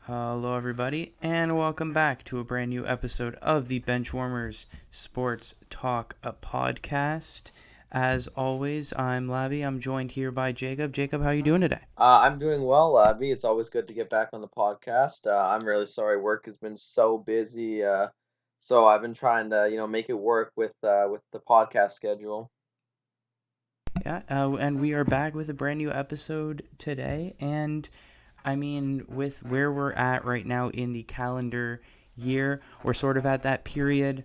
Hello, everybody, and welcome back to a brand new episode of the Benchwarmers Sports Talk podcast. As always, I'm Labi. I'm joined here by Jacob. Jacob, how are you doing today? I'm doing well, Labi. It's always good to get back on the podcast. I'm really sorry work has been so busy. So I've been trying to, make it work with the podcast schedule. Yeah, and we are back with a brand new episode today. And I mean, with where we're at right now in the calendar year, we're sort of at that period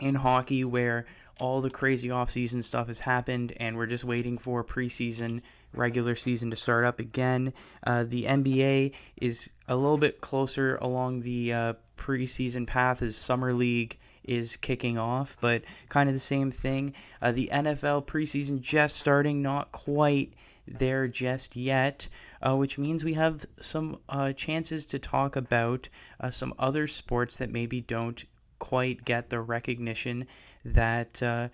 in hockey where all the crazy off-season stuff has happened and we're just waiting for preseason, regular season to start up again. The NBA is a little bit closer along the preseason path as Summer League is kicking off, but kind of the same thing. The NFL preseason just starting, not quite there just yet, which means we have some chances to talk about some other sports that maybe don't quite get the recognition that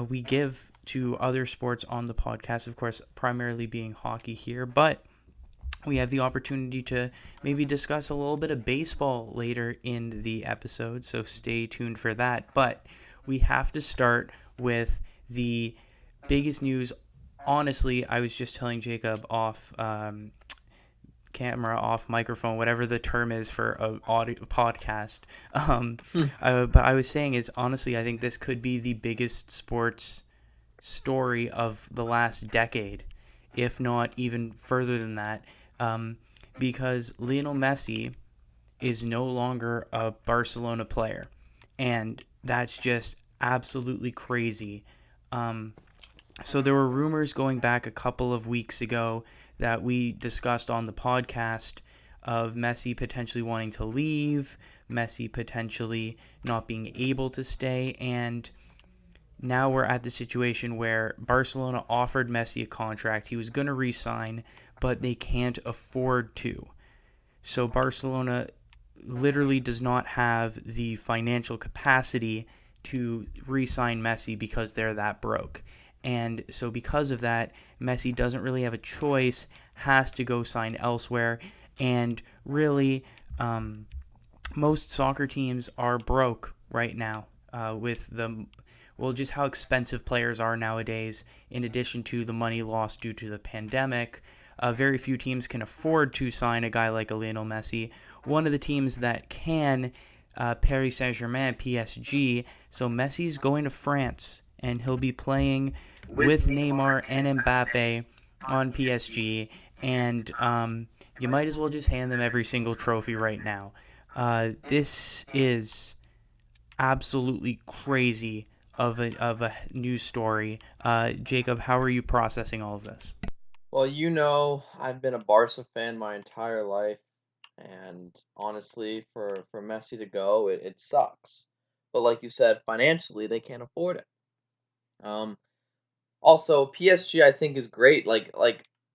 we give to other sports on the podcast. Of course, primarily being hockey here, but we have the opportunity to maybe discuss a little bit of baseball later in the episode, so stay tuned for that. But we have to start with the biggest news. Honestly, I was just telling Jacob off camera, off microphone, whatever the term is for a audio podcast. Hmm. But I was saying is honestly, I think this could be the biggest sports story of the last decade, if not even further than that, because Lionel Messi is no longer a Barcelona player, and that's just absolutely crazy. Um, so there were rumors going back a couple of weeks ago that we discussed on the podcast of Messi potentially wanting to leave, Messi potentially not being able to stay, and now we're at the situation where Barcelona offered Messi a contract. He was going to re-sign, but they can't afford to. So Barcelona literally does not have the financial capacity to re-sign Messi because they're that broke. And so because of that, Messi doesn't really have a choice, has to go sign elsewhere. And really, most soccer teams are broke right now with just how expensive players are nowadays, in addition to the money lost due to the pandemic. Very few teams can afford to sign a guy like a Lionel Messi. One of the teams that can, Paris Saint-Germain, PSG. So Messi's going to France, and he'll be playing with Neymar and Mbappe on PSG. And you might as well just hand them every single trophy right now. This is absolutely crazy of a news story. Jacob, how are you processing all of this? Well, I've been a Barca fan my entire life, and honestly, for Messi to go, it sucks. But like you said, financially, they can't afford it. Um, Also, PSG I think is great.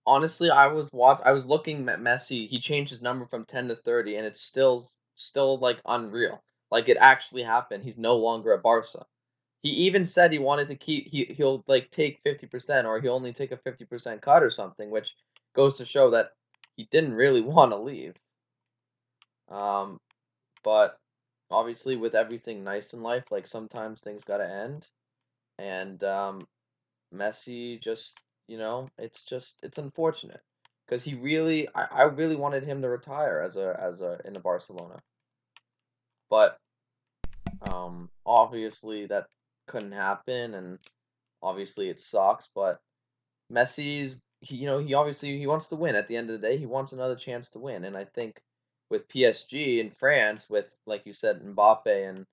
Honestly, I was looking at Messi. He changed his number from 10 to 30 and it's still like unreal. Like it actually happened. He's no longer at Barca. He even said he wanted to he'll like take 50% or he'll only take a 50% cut or something, which goes to show that he didn't really want to leave. Um but obviously with everything nice in life, like sometimes things got to end and Messi just, it's unfortunate because I really wanted him to retire as a in the Barcelona, but obviously that couldn't happen, and obviously it sucks. But he obviously he wants to win. At the end of the day, he wants another chance to win, and I think with PSG in France, with like you said, Mbappe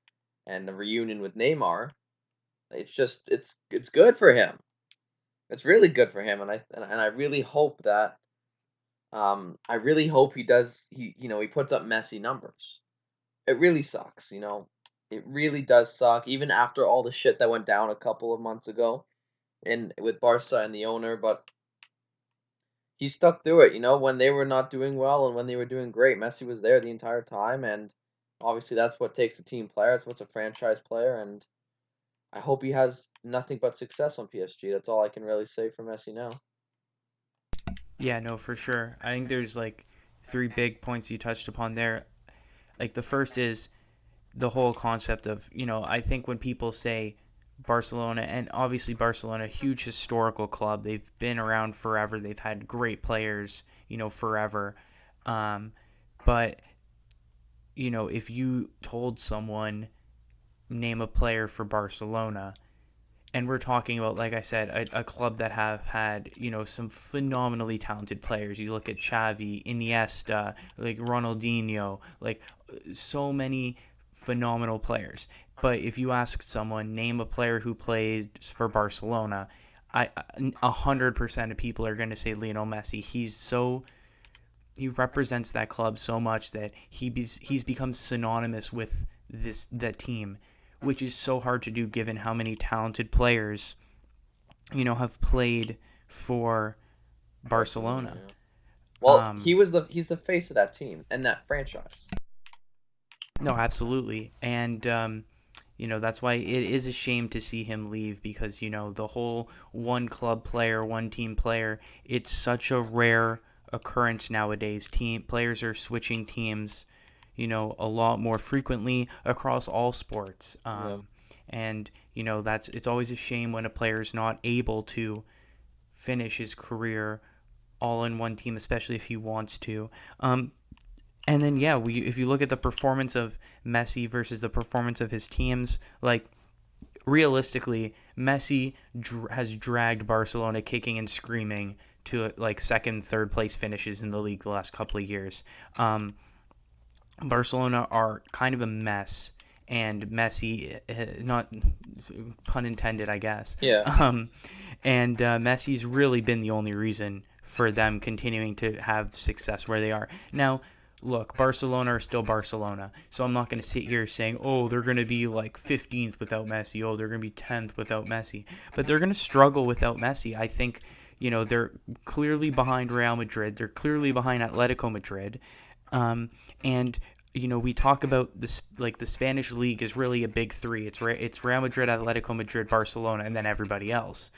and the reunion with Neymar, it's good for him. It's really good for him, and I really hope that I really hope he puts up Messi numbers. It really sucks. It really does suck. Even after all the shit that went down a couple of months ago, and with Barca and the owner, but he stuck through it. When they were not doing well and when they were doing great, Messi was there the entire time, and obviously that's what takes a team player. That's what's a franchise player, and I hope he has nothing but success on PSG. That's all I can really say for Messi now. Yeah, no, for sure. I think there's like three big points you touched upon there. Like the first is the whole concept of, I think when people say Barcelona, and obviously Barcelona, a huge historical club, they've been around forever, they've had great players, forever. But, if you told someone, name a player for Barcelona, and we're talking about, like I said, a club that have had, some phenomenally talented players. You look at Xavi, Iniesta, like Ronaldinho, like so many phenomenal players. But if you ask someone, name a player who played for Barcelona, 100% of people are going to say Lionel Messi. He represents that club so much that he's become synonymous with that team, which is so hard to do given how many talented players, have played for Barcelona. Yeah. Well, he's the face of that team and that franchise. No, absolutely. And that's why it is a shame to see him leave, because, the whole one club player, one team player, it's such a rare occurrence nowadays. Players are switching teams, a lot more frequently across all sports. And, it's always a shame when a player is not able to finish his career all in one team, especially if he wants to. And then, if you look at the performance of Messi versus the performance of his teams, like, realistically, Messi has dragged Barcelona kicking and screaming to, like, second, third place finishes in the league the last couple of years. Barcelona are kind of a mess, and Messi, not pun intended, I guess. Yeah. And Messi's really been the only reason for them continuing to have success where they are. Now, look, Barcelona are still Barcelona, so I'm not going to sit here saying, oh, they're going to be like 15th without Messi, oh, they're going to be 10th without Messi, but they're going to struggle without Messi. I think, they're clearly behind Real Madrid, they're clearly behind Atletico Madrid, and we talk about this, like, the Spanish league is really a big three. It's Real Madrid, Atletico Madrid, Barcelona, and then everybody else.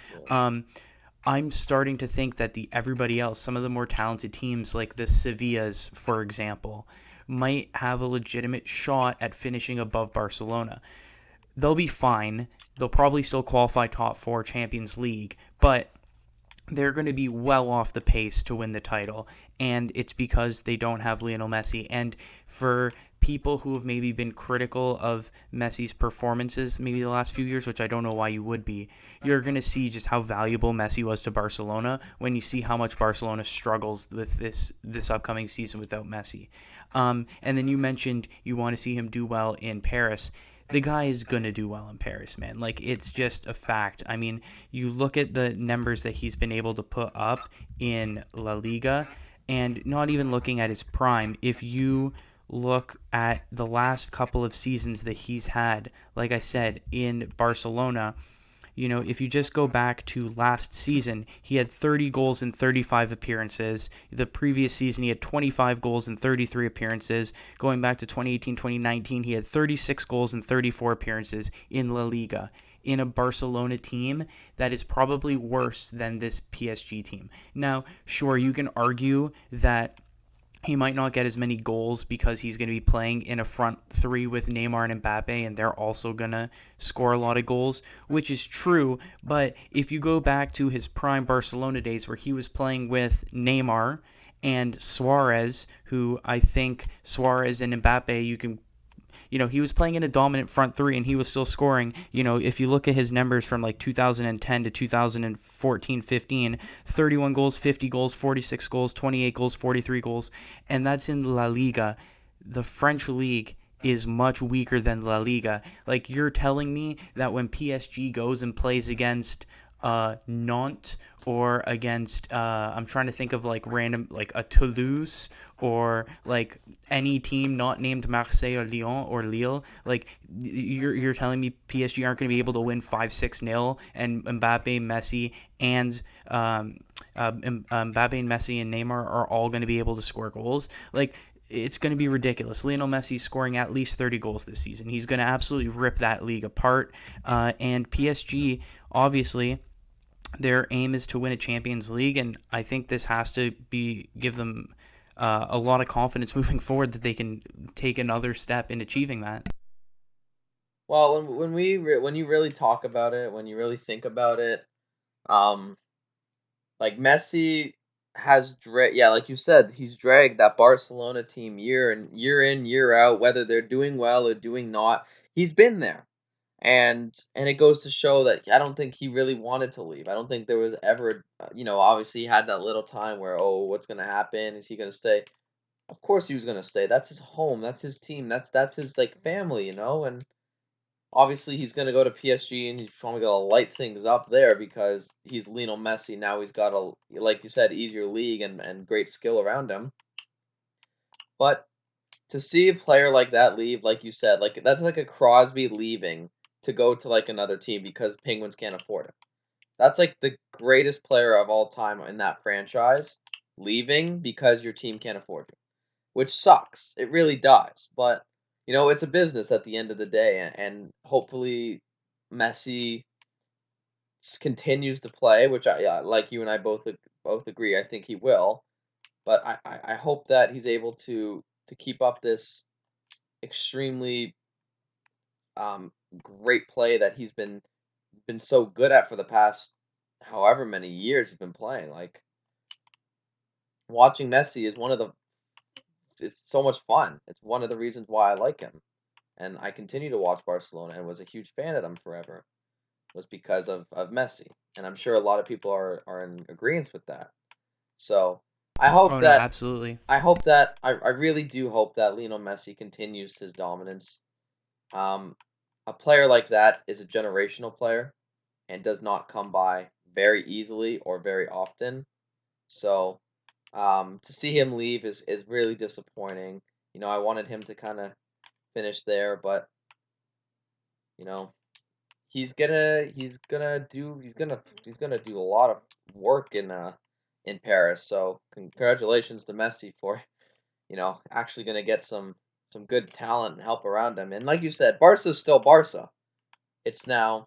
I'm starting to think that everybody else, some of the more talented teams like the Sevillas, for example, might have a legitimate shot at finishing above Barcelona. They'll be fine. They'll probably still qualify top 4 Champions League, but they're going to be well off the pace to win the title, and it's because they don't have Lionel Messi. And for people who have maybe been critical of Messi's performances maybe the last few years, which I don't know why you would be, you're going to see just how valuable Messi was to Barcelona when you see how much Barcelona struggles with this upcoming season without Messi. And then you mentioned you want to see him do well in Paris. The guy is going to do well in Paris, man. Like, it's just a fact. I mean, you look at the numbers that he's been able to put up in La Liga, and not even looking at his prime, if you look at the last couple of seasons that he's had, like I said, in Barcelona, if you just go back to last season, he had 30 goals in 35 appearances. The previous season, he had 25 goals in 33 appearances. Going back to 2018-2019, he had 36 goals in 34 appearances in La Liga, in a Barcelona team that is probably worse than this PSG team. Now, sure, you can argue that he might not get as many goals because he's going to be playing in a front three with Neymar and Mbappe, and they're also going to score a lot of goals, which is true. But if you go back to his prime Barcelona days where he was playing with Neymar and Suarez, who I think Suarez and Mbappe, he was playing in a dominant front three and he was still scoring. If you look at his numbers from like 2010 to 2014-15, 31 goals, 50 goals, 46 goals, 28 goals, 43 goals, and that's in La Liga. The French league is much weaker than La Liga. Like, you're telling me that when PSG goes and plays against Nantes or against I'm trying to think of like random, like a Toulouse or like any team not named Marseille or Lyon or Lille, like you're telling me PSG aren't going to be able to win 5-6-0 and Mbappe, Messi and Neymar are all going to be able to score goals? Like, it's going to be ridiculous. Lionel Messi scoring at least 30 goals this season. He's going to absolutely rip that league apart. And PSG, obviously, their aim is to win a Champions League, and I think this has to give them a lot of confidence moving forward that they can take another step in achieving that. Well, when you really talk about it, when you really think about it, um, like Messi yeah, like you said, he's dragged that Barcelona team year in, year out, whether they're doing well or doing not. He's been there. And it goes to show that I don't think he really wanted to leave. I don't think there was ever, obviously he had that little time where, oh, what's going to happen? Is he going to stay? Of course he was going to stay. That's his home. That's his team. That's his like family. And obviously he's going to go to PSG and he's probably going to light things up there because he's Lionel Messi. Now he's got a, like you said, easier league and great skill around him. But to see a player like that leave, like you said, like that's like a Crosby leaving to go to like another team because Penguins can't afford him. That's like the greatest player of all time in that franchise leaving because your team can't afford you, which sucks. It really does. But it's a business at the end of the day, and hopefully Messi continues to play, which yeah, like you and I both agree. I think he will, but I hope that he's able to keep up this extremely great play that he's been so good at for the past however many years he's been playing. Like watching Messi is it's so much fun. It's one of the reasons why I like him. And I continue to watch Barcelona and was a huge fan of them forever was because of Messi. And I'm sure a lot of people are in agreement with that. So I hope Oh no, that absolutely. I really do hope that Lionel Messi continues his dominance. Um, a player like that is a generational player and does not come by very easily or very often. So to see him leave is really disappointing. I wanted him to kind of finish there, but you know, he's gonna do a lot of work in Paris. So congratulations to Messi for actually gonna get some good talent and help around him. And like you said, Barca's still Barca. It's now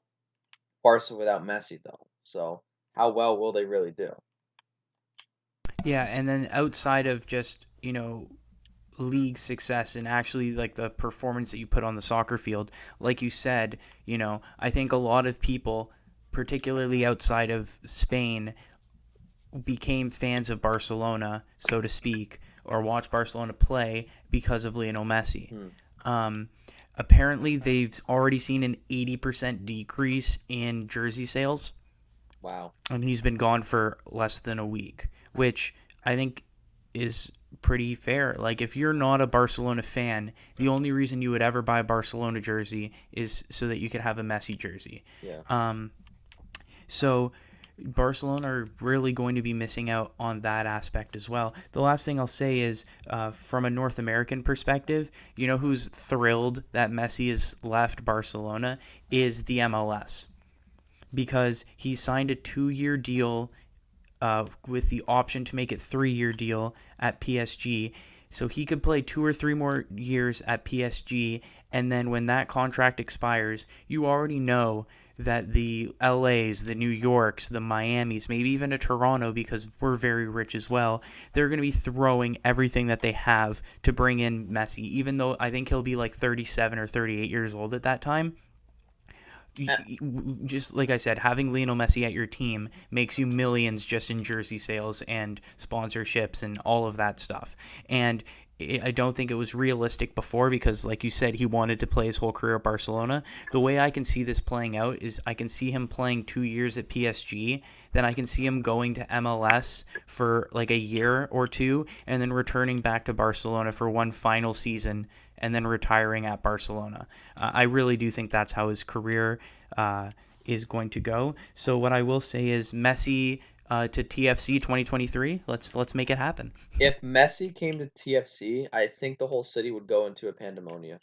Barca without Messi though. So how well will they really do? Yeah, and then outside of just, league success and actually like the performance that you put on the soccer field, like you said, I think a lot of people, particularly outside of Spain, became fans of Barcelona, so to speak, or watch Barcelona play because of Lionel Messi. Hmm. Um, Apparently, they've already seen an 80% decrease in jersey sales, Wow. and he's been gone for less than a week, which I think is pretty fair. Like, if you're not a Barcelona fan, the only reason you would ever buy a Barcelona jersey is so that you could have a Messi jersey. Yeah. So Barcelona are really going to be missing out on that aspect as well. The last thing I'll say is, from a North American perspective, who's thrilled that Messi has left Barcelona is the MLS, because he signed a 2-year deal with the option to make it 3-year deal at PSG. So he could play 2 or 3 more years at PSG, and then when that contract expires, you already know that the LAs, the New Yorks, the Miamis, maybe even a Toronto, because we're very rich as well, they're going to be throwing everything that they have to bring in Messi, even though I think he'll be like 37 or 38 years old at that time. Uh, Just like I said, having Lionel Messi at your team makes you millions just in jersey sales and sponsorships and all of that stuff. And I don't think it was realistic before because, like you said, he wanted to play his whole career at Barcelona. The way I can see this playing out is I can see him playing 2 years at PSG, then I can see him going to MLS for like a year or two, and then returning back to Barcelona for one final season, and then retiring at Barcelona. I really do think that's how his career is going to go. So what I will say is Messi to TFC 2023. Let's make it happen. if Messi came to TFC, I think the whole city would go into a pandemonium.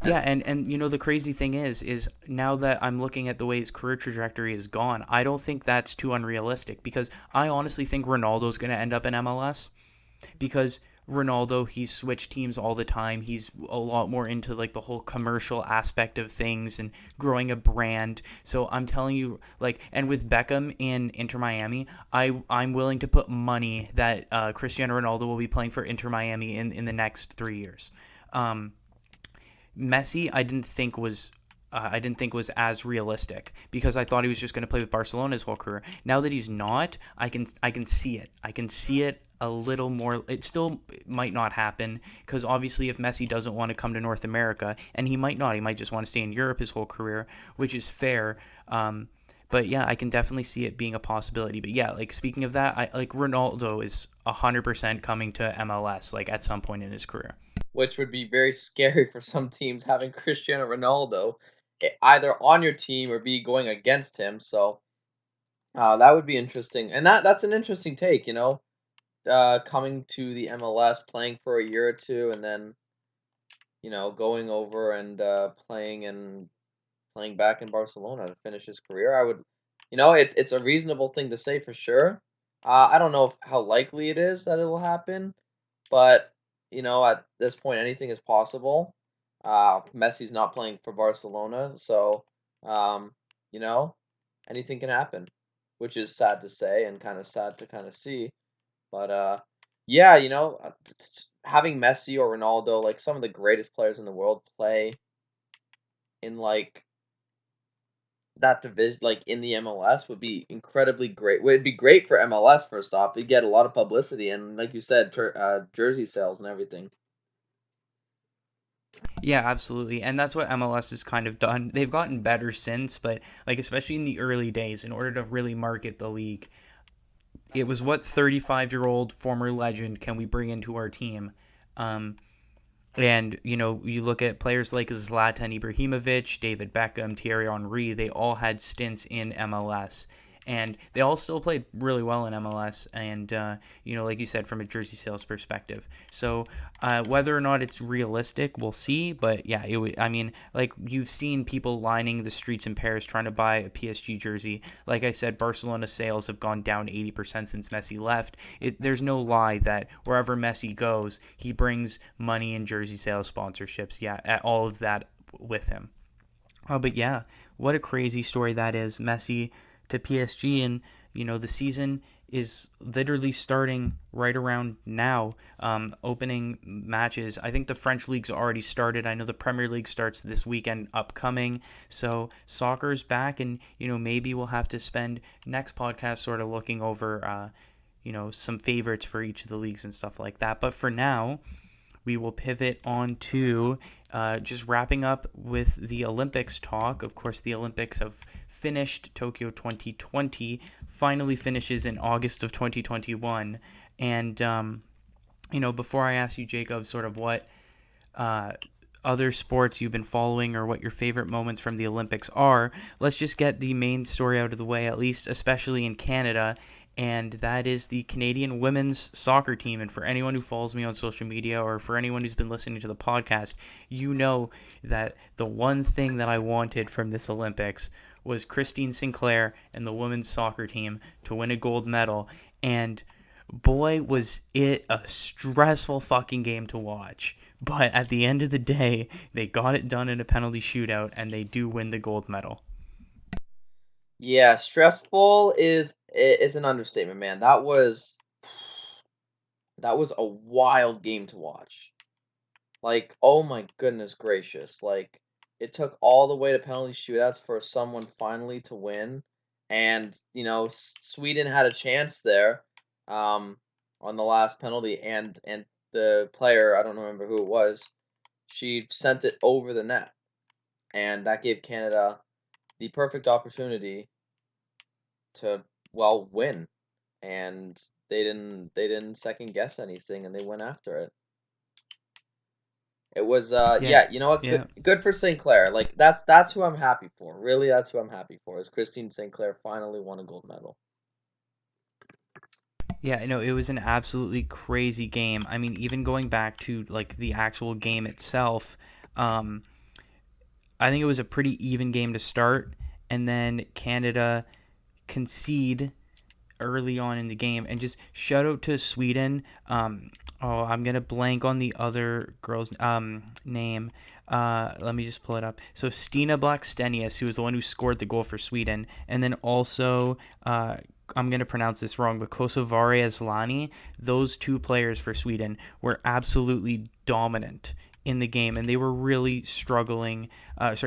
Yeah, And and the crazy thing is now that I'm looking at the way his career trajectory has gone, I don't think that's too unrealistic, because I honestly think Ronaldo's going to end up in MLS, because Ronaldo, he's switched teams all the time. He's a lot more into like the whole commercial aspect of things and growing a brand. So I'm telling you, like, and with Beckham in Inter Miami, I'm willing to put money that Cristiano Ronaldo will be playing for Inter Miami in the next 3 years. Um, Messi, I didn't think was as realistic because I thought he was just going to play with Barcelona his whole career. Now that he's not, I can see it. I can see it a little more. It still might not happen because obviously if Messi doesn't want to come to North America, and he might not, he might just want to stay in Europe his whole career, which is fair. But yeah, I can definitely see it being a possibility. But yeah, like speaking of that, I like Ronaldo is 100% coming to MLS like at some point in his career. which would be very scary for some teams having Cristiano Ronaldo either on your team or be going against him. So that would be interesting, and that's an interesting take. Coming to the MLS, playing for a year or two, and then going over and playing back in Barcelona to finish his career. I would, it's a reasonable thing to say for sure. I don't know how likely it is that it will happen, but at this point, anything is possible. Messi's not playing for Barcelona, so um, you know, anything can happen, which is sad to say and kind of sad to kind of see. But yeah, having Messi or Ronaldo, like some of the greatest players in the world, play in like that division, like in the MLS, would be incredibly great. Would be great for MLS first off. You get a lot of publicity and, like you said, jersey sales and everything. Yeah, absolutely. And that's what MLS has kind of done. They've gotten better since, but like especially in the early days, in order to really market the league, it was what 35-year-old former legend can we bring into our team? Um, and you look at players like Zlatan Ibrahimovic, David Beckham, Thierry Henry. They all had stints in MLS, and they all still played really well in MLS. And like you said, from a jersey sales perspective. So whether or not it's realistic, we'll see. But yeah, I mean, like you've seen people lining the streets in Paris trying to buy a PSG jersey. Like I said, Barcelona sales have gone down 80% since Messi left. There's no lie that wherever Messi goes, he brings money in jersey sales, sponsorships, yeah, all of that with him. But yeah, what a crazy story that is. Messi to PSG, and the season is literally starting right around now. Opening matches. I think the French league's already started. I know the Premier League starts this weekend upcoming. So soccer's back, and maybe we'll have to spend next podcast sort of looking over some favorites for each of the leagues and stuff like that. But for now, we will pivot on to just wrapping up with the Olympics talk. Of course, the Olympics have finished. Tokyo 2020 finally finishes in August of 2021. And, before I ask you, Jacob, sort of what other sports you've been following or what your favorite moments from the Olympics are, let's just get the main story out of the way, at least especially in Canada, and that is the Canadian women's soccer team. And for anyone who follows me on social media or for anyone who's been listening to the podcast, you know that the one thing that I wanted from this Olympics was Christine Sinclair and the women's soccer team to win a gold medal. And boy, was it a stressful fucking game to watch. But at the end of the day, they got it done in a penalty shootout, and they do win the gold medal. Yeah, stressful is an understatement, man. That was a wild game to watch. Like, oh my goodness gracious. Like, it took all the way to penalty shootouts for someone finally to win. And, Sweden had a chance there on the last penalty. And the player, I don't remember who it was, she sent it over the net. And that gave Canada the perfect opportunity to, well, win. And they didn't second guess anything and they went after it. It was Yeah, yeah, you know what? yeah. Good for St. Clair. Like that's who I'm happy for. Really, that's who I'm happy for. Is Christine St. Clair finally won a gold medal. Yeah, no, it was an absolutely crazy game. I mean, even going back to like the actual game itself, um, I think it was a pretty even game to start, and then Canada concede early on in the game, and just shout out to Sweden. Oh, I'm gonna blank on the other girl's name. Let me just pull it up. So Stina Blackstenius, who was the one who scored the goal for Sweden, and then also I'm gonna pronounce this wrong, but Kosovare Asllani. Those two players for Sweden were absolutely dominant in the game, and they were really struggling.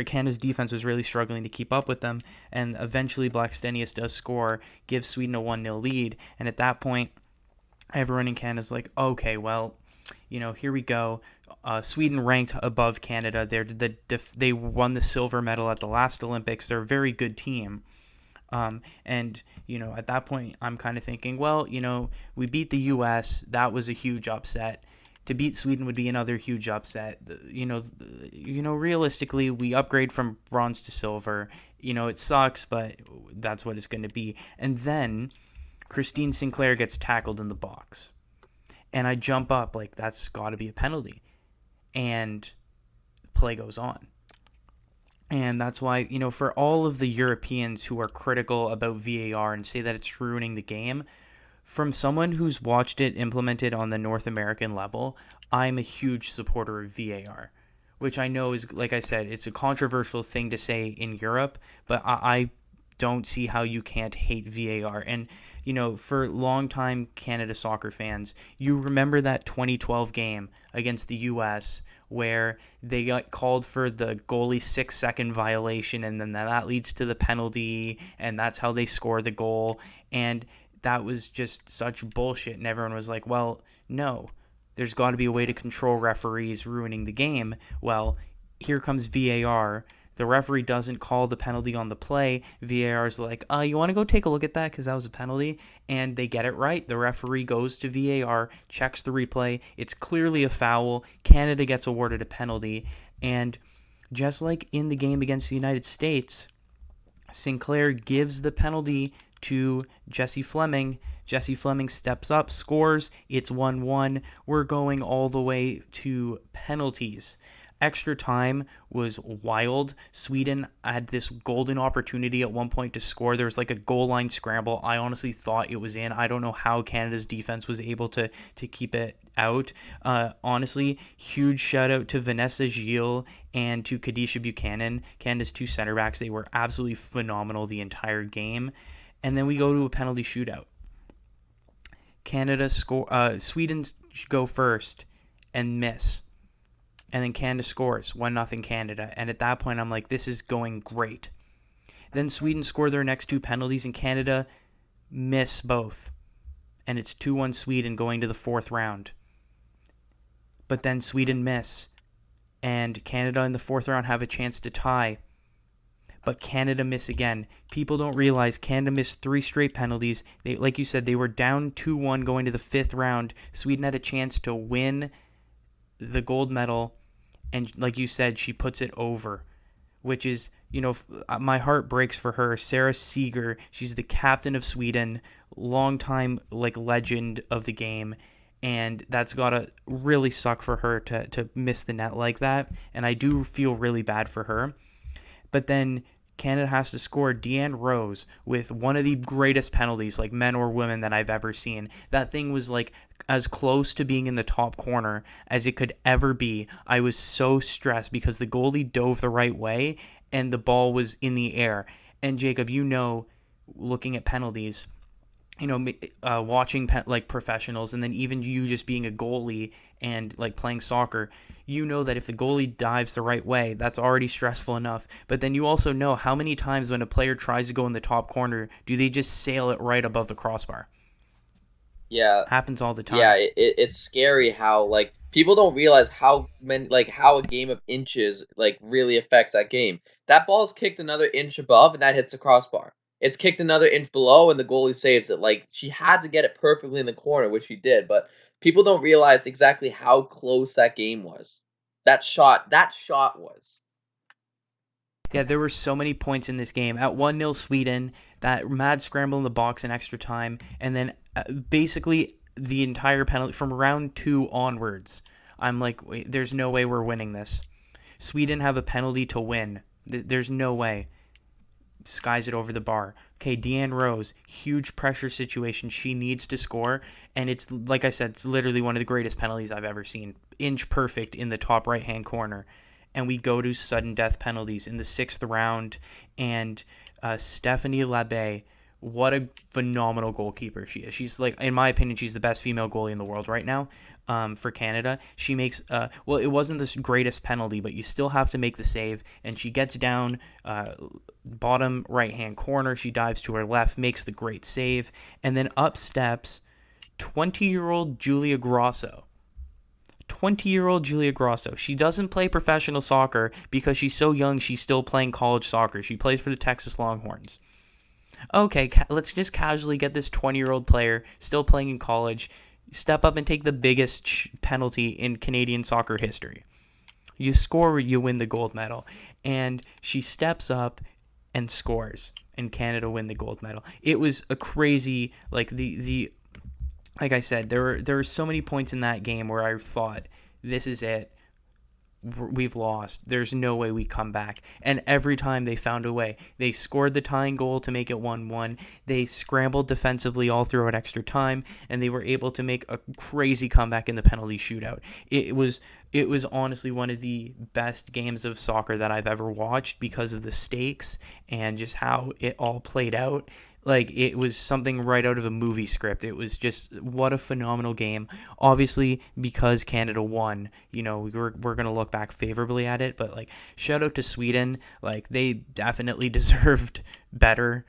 Canada's defense was really struggling to keep up with them, and eventually Blackstenius does score, gives Sweden a 1-0 lead, and at that point everyone in Canada's like, okay, well, here we go. Sweden ranked above Canada. They won the silver medal at the last Olympics. They're a very good team. And at that point, I'm kind of thinking, well, we beat the U.S. That was a huge upset. To beat Sweden would be another huge upset. Realistically, we upgrade from bronze to silver. It sucks, but that's what it's going to be. And then Christine Sinclair gets tackled in the box. And I jump up like, that's got to be a penalty. And play goes on. And that's why, for all of the Europeans who are critical about VAR and say that it's ruining the game, from someone who's watched it implemented on the North American level, I'm a huge supporter of VAR, which I know is, like I said, it's a controversial thing to say in Europe, but I don't see how you can't hate VAR. And, for longtime Canada soccer fans, you remember that 2012 game against the U.S. where they got called for the goalie 6-second violation, and then that leads to the penalty, and that's how they score the goal. And that was just such bullshit. And everyone was like, well, no, there's got to be a way to control referees ruining the game. Well, here comes VAR. The referee doesn't call the penalty on the play. VAR is like, you want to go take a look at that because that was a penalty? And they get it right. The referee goes to VAR, checks the replay. It's clearly a foul. Canada gets awarded a penalty. And just like in the game against the United States, Sinclair gives the penalty to Jesse Fleming. Jesse Fleming steps up, scores. It's 1-1. We're going all the way to penalties. Extra time was wild. Sweden had this golden opportunity at one point to score. There was like a goal line scramble. I honestly thought it was in. I don't know how Canada's defense was able to keep it out. Honestly, huge shout out to Vanessa Gilles and to Kadisha Buchanan, Canada's two center backs. They were absolutely phenomenal the entire game. And then we go to a penalty shootout. Sweden go first and miss. And then Canada scores 1-0 Canada. And at that point, I'm like, this is going great. Then Sweden score their next two penalties, and Canada miss both. And it's 2-1 Sweden going to the fourth round. But then Sweden miss. And Canada in the fourth round have a chance to tie. But Canada miss again. People don't realize Canada missed 3 straight penalties. They, like you said, they were down 2-1 going to the fifth round. Sweden had a chance to win the gold medal. And like you said, she puts it over, which is, my heart breaks for her. Sarah Seeger, she's the captain of Sweden, longtime legend of the game, and that's gotta really suck for her to miss the net like that. And I do feel really bad for her. But then Canada has to score Deanne Rose with one of the greatest penalties, like men or women, that I've ever seen. That thing was as close to being in the top corner as it could ever be. I was so stressed because the goalie dove the right way and the ball was in the air. And Jacob, looking at penalties, watching professionals, and then even you just being a goalie and playing soccer, that if the goalie dives the right way, that's already stressful enough. But then you also know how many times when a player tries to go in the top corner, do they just sail it right above the crossbar? Yeah, Happens all the yeah, time. it's scary how people don't realize how how a game of inches really affects that game. That ball's kicked another inch above and that hits the crossbar. It's kicked another inch below and the goalie saves it. She had to get it perfectly in the corner, which she did, but people don't realize exactly how close that game was. That shot was. Yeah, there were so many points in this game. At 1-0 Sweden, that mad scramble in the box in extra time, and then basically the entire penalty from round 2 onwards. I'm like, wait, there's no way we're winning this. Sweden have a penalty to win. There's no way. Skies it over the bar. Okay, Deanne Rose, huge pressure situation. She needs to score. And it's, like I said, it's literally one of the greatest penalties I've ever seen. Inch perfect in the top right hand corner. And we go to sudden death penalties in the 6th round. And Stephanie Labi, what a phenomenal goalkeeper she is. She's, like, in my opinion, she's the best female goalie in the world right now. For Canada, she makes well, it wasn't the greatest penalty, but you still have to make the save, and she gets down bottom right hand corner, she dives to her left, makes the great save, and then up steps 20-year-old Julia Grosso. 20-year-old Julia Grosso. She doesn't play professional soccer because she's so young. She's still playing college soccer. She plays for the Texas Longhorns. Okay, let's just casually get this 20-year-old player still playing in college step up and take the biggest penalty in Canadian soccer history. You score, you win the gold medal. And she steps up and scores, and Canada win the gold medal. It was a crazy, like like I said, there were so many points in that game where I thought, this is it. We've lost. There's no way we come back. And every time they found a way. They scored the tying goal to make it 1-1. They scrambled defensively all throughout extra time, and they were able to make a crazy comeback in the penalty shootout. It was honestly one of the best games of soccer that I've ever watched because of the stakes and just how it all played out. Like, it was something right out of a movie script. It was just, what a phenomenal game. Obviously, because Canada won, we're going to look back favorably at it. But, like, shout out to Sweden. Like, they definitely deserved better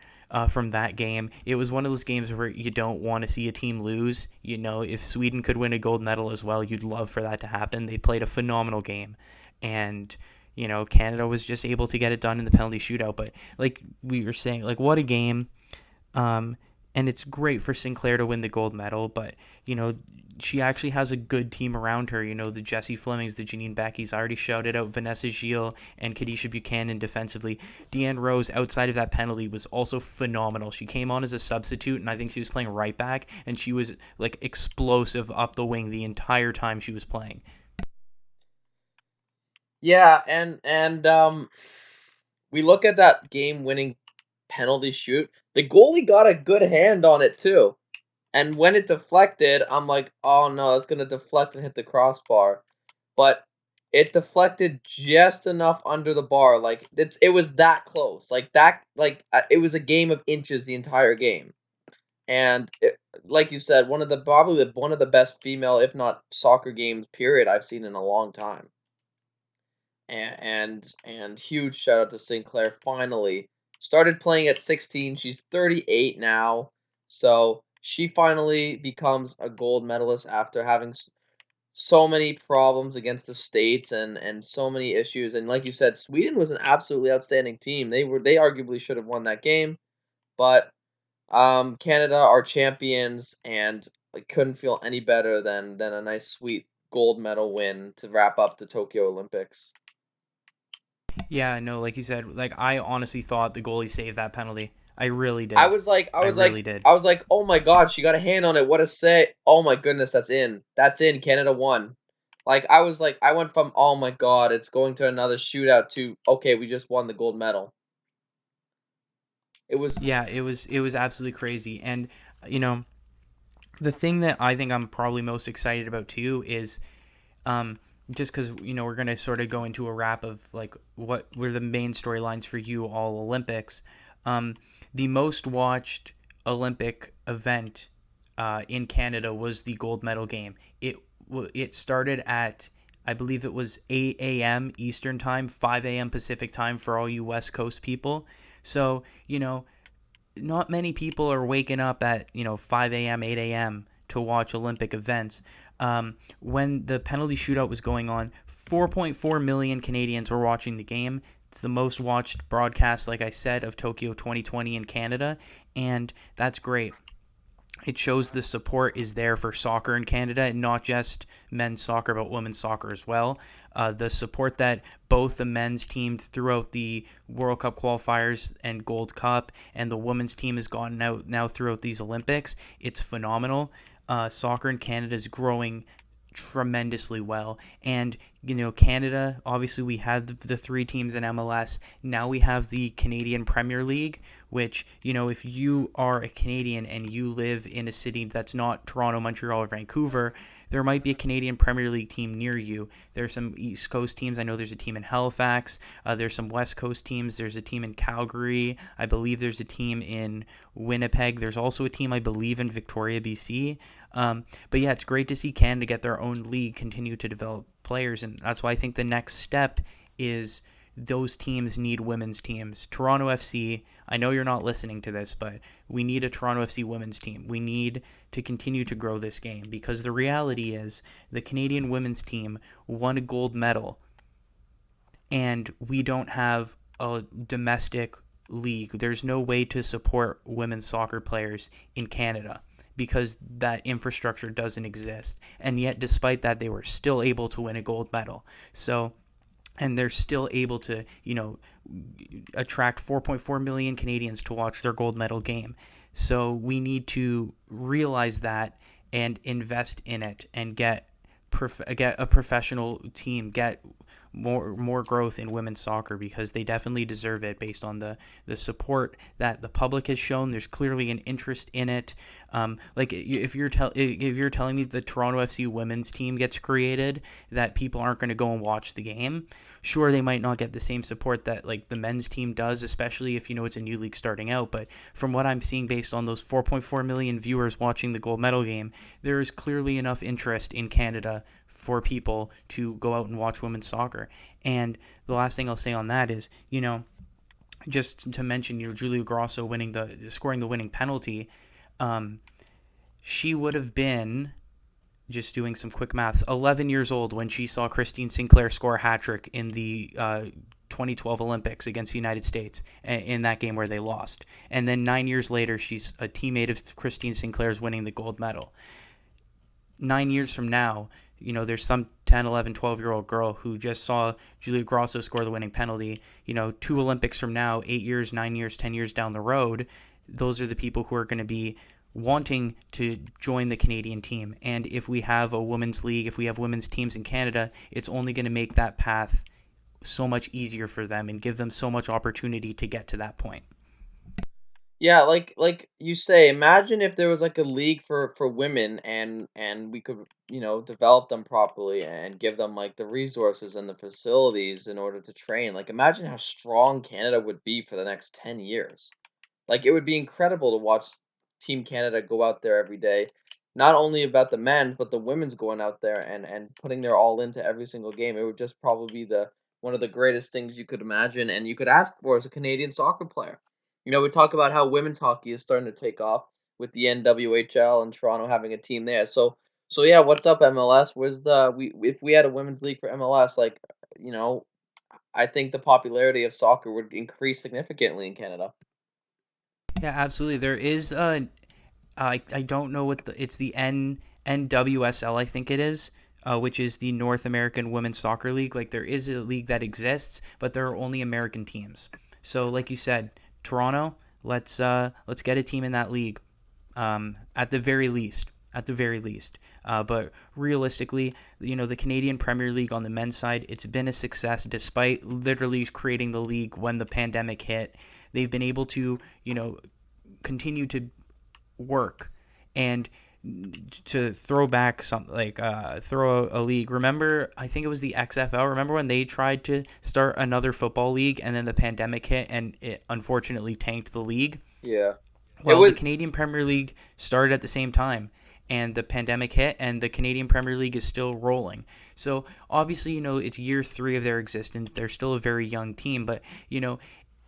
from that game. It was one of those games where you don't want to see a team lose. If Sweden could win a gold medal as well, you'd love for that to happen. They played a phenomenal game. And Canada was just able to get it done in the penalty shootout. But like we were saying, like, what a game. And it's great for Sinclair to win the gold medal, but, she actually has a good team around her. The Jessie Flemings, the Janine Beckies. I already shouted out Vanessa Gilles and Kadisha Buchanan defensively. Deanne Rose, outside of that penalty, was also phenomenal. She came on as a substitute, and I think she was playing right back, and she was, like, explosive up the wing the entire time she was playing. Yeah, and we look at that game-winning penalty shoot. The goalie got a good hand on it too. And when it deflected, I'm like, oh no, that's gonna deflect and hit the crossbar. But it deflected just enough under the bar. Like, it was that close. It was a game of inches the entire game. And like you said, probably one of the best female, if not soccer games, period, I've seen in a long time. And huge shout out to Sinclair. Finally started playing at 16. She's 38 now, so she finally becomes a gold medalist after having so many problems against the States and so many issues. And like you said, Sweden was an absolutely outstanding team. They arguably should have won that game, but Canada are champions, and I couldn't feel any better than a nice sweet gold medal win to wrap up the Tokyo Olympics. Yeah, no, like you said, like, I honestly thought the goalie saved that penalty. I really did. I was like, oh my god, she got a hand on it. What a say! Oh my goodness, that's in. That's in. Canada won. I went from, oh my god, it's going to another shootout, to, okay, we just won the gold medal. It was. Yeah, it was absolutely crazy. And the thing that I think I'm probably most excited about too is just because we're going to sort of go into a wrap of, like, what were the main storylines for you all Olympics. The most watched Olympic event in Canada was the gold medal game. It started at, I believe it was 8 a.m. Eastern time, 5 a.m. Pacific time for all you West Coast people. So, not many people are waking up at 5 a.m., 8 a.m. to watch Olympic events. When the penalty shootout was going on, 4.4 million Canadians were watching the game. It's the most watched broadcast, like I said, of Tokyo 2020 in Canada, and that's great. It shows the support is there for soccer in Canada, and not just men's soccer, but women's soccer as well. The support that both the men's team throughout the World Cup qualifiers and Gold Cup, and the women's team has gotten out now throughout these Olympics, it's phenomenal. Soccer in Canada is growing tremendously well. And, Canada, obviously we had the three teams in MLS. Now we have the Canadian Premier League, which, if you are a Canadian and you live in a city that's not Toronto, Montreal, or Vancouver, there might be a Canadian Premier League team near you. There's some East Coast teams. I know there's a team in Halifax. There's some West Coast teams. There's a team in Calgary. I believe there's a team in Winnipeg. There's also a team, I believe, in Victoria, BC. But yeah, it's great to see Canada get their own league, continue to develop players. And that's why I think the next step is those teams need women's teams. Toronto FC, I know you're not listening to this, but we need a Toronto FC women's team. We need to continue to grow this game, because the reality is the Canadian women's team won a gold medal, and we don't have a domestic league. There's no way to support women's soccer players in Canada because that infrastructure doesn't exist. And yet, despite that, they were still able to win a gold medal. And they're still able to, attract 4.4 million Canadians to watch their gold medal game. So we need to realize that and invest in it and get a professional team, get more growth in women's soccer, because they definitely deserve it based on the support that the public has shown. There's clearly an interest in it. If you're telling me the Toronto FC women's team gets created, that people aren't going to go and watch the game. Sure, they might not get the same support that the men's team does, especially if it's a new league starting out. But from what I'm seeing, based on those 4.4 million viewers watching the gold medal game, there is clearly enough interest in Canada for people to go out and watch women's soccer. And the last thing I'll say on that is, just to mention, Julia Grosso scoring the winning penalty. She would have been, just doing some quick maths, 11 years old when she saw Christine Sinclair score a hat-trick in the 2012 Olympics against the United States in that game where they lost. And then 9 years later, she's a teammate of Christine Sinclair's winning the gold medal. 9 years from now, there's some 10, 11, 12-year-old girl who just saw Julia Grosso score the winning penalty. 2 Olympics from now, 8 years, 9 years, 10 years down the road, those are the people who are going to be wanting to join the Canadian team. And if we have a women's league, if we have women's teams in Canada, it's only going to make that path so much easier for them and give them so much opportunity to get to that point. Yeah, like you say, imagine if there was a league for women, and we could, develop them properly and give them the resources and the facilities in order to train. Imagine how strong Canada would be for the next 10 years. It would be incredible to watch Team Canada go out there every day. Not only about the men's, but the women's going out there and putting their all into every single game. It would just probably be one of the greatest things you could imagine and you could ask for as a Canadian soccer player. We talk about how women's hockey is starting to take off with the NWHL and Toronto having a team there. So yeah, what's up, MLS? If we had a women's league for MLS, I think the popularity of soccer would increase significantly in Canada. Yeah, absolutely. There is I don't know it's the NWSL, I think it is, which is the North American Women's Soccer League. There is a league that exists, but there are only American teams. So like you said, Toronto, let's get a team in that league, at the very least. But realistically, the Canadian Premier League on the men's side, it's been a success despite literally creating the league when the pandemic hit. They've been able to, continue to work and to throw back throw a league. Remember, I think it was the XFL. Remember when they tried to start another football league and then the pandemic hit and it unfortunately tanked the league? Yeah. Well, the Canadian Premier League started at the same time and the pandemic hit and the Canadian Premier League is still rolling. So obviously, it's year 3 of their existence. They're still a very young team, but,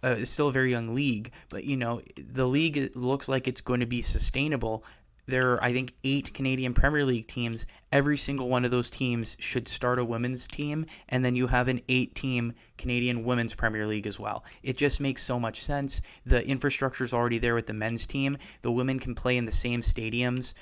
it's still a very young league. But, the league looks like it's going to be sustainable. There are, I think, 8 Canadian Premier League teams. Every single one of those teams should start a women's team, and then you have an 8-team Canadian Women's Premier League as well. It just makes so much sense. The infrastructure is already there with the men's team. The women can play in the same stadiums.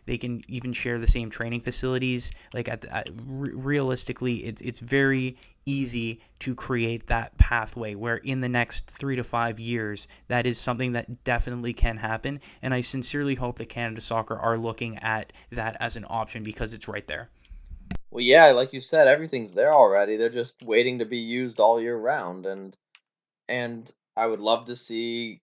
They can even share the same training facilities. Realistically, it's very easy to create that pathway where in the next 3 to 5 years, that is something that definitely can happen. And I sincerely hope that Canada Soccer are looking at that as an option because it's right there. Well, yeah, like you said, everything's there already. They're just waiting to be used all year round, and I would love to see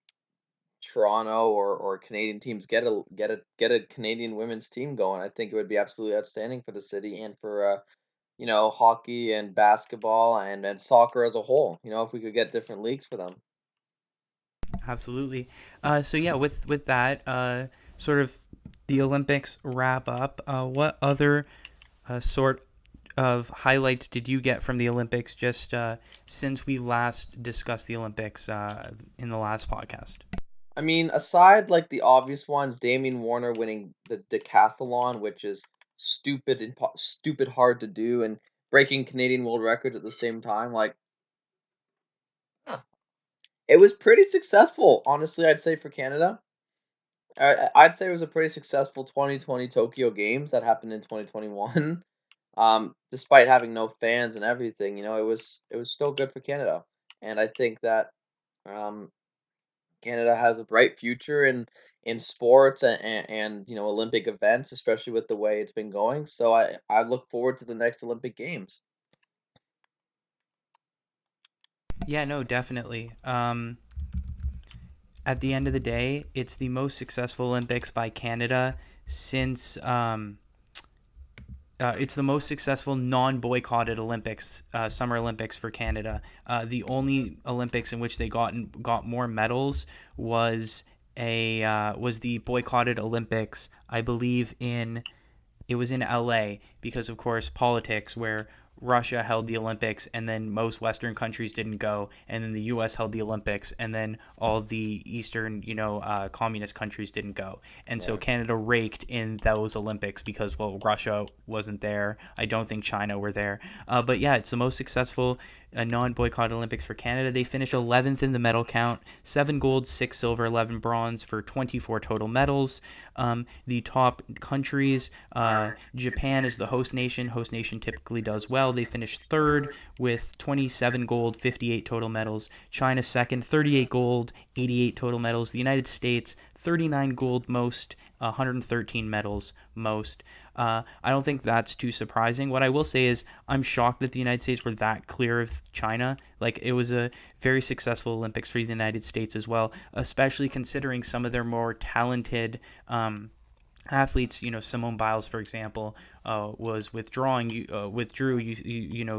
Toronto or Canadian teams get a Canadian women's team going. I think it would be absolutely outstanding for the city and for hockey and basketball and soccer as a whole. If we could get different leagues for them. Absolutely. So yeah, with that, sort of the Olympics wrap up. What other sort of highlights did you get from the Olympics just since we last discussed the Olympics in the last podcast? I mean, aside like the obvious ones, Damian Warner winning the decathlon, which is stupid hard to do, and breaking Canadian world records at the same time, like it was pretty successful. Honestly, I'd say for Canada. I'd say it was a pretty successful 2020 Tokyo Games that happened in 2021. Despite having no fans and everything, it was still good for Canada, and I think that um, Canada has a bright future in sports and Olympic events, especially with the way it's been going. So I look forward to the next Olympic Games. Yeah, no, definitely. At the end of the day, it's the most successful Olympics by Canada since it's the most successful non-boycotted Olympics, Summer Olympics for Canada. The only Olympics in which they got more medals was the boycotted Olympics, I believe it was in LA because of course politics where Russia held the Olympics and then most Western countries didn't go, and then the U.S. held the Olympics and then all the Eastern, communist countries didn't go, and so Right. Canada raked in those Olympics because well Russia wasn't there. I don't think China were there, but yeah, it's the most successful non-boycott Olympics for Canada. They finished 11th in the medal count, 7 gold, 6 silver, 11 bronze for 24 total medals. The top countries, Japan is the host nation. Host nation typically does well. They finished third with 27 gold, 58 total medals. China second, 38 gold, 88 total medals. The United States, 39 gold most, 113 medals most. I don't think that's too surprising. What I will say is I'm shocked that the United States were that clear of China. Like it was a very successful Olympics for the United States as well, especially considering some of their more talented athletes. Simone Biles, for example, was withdrew.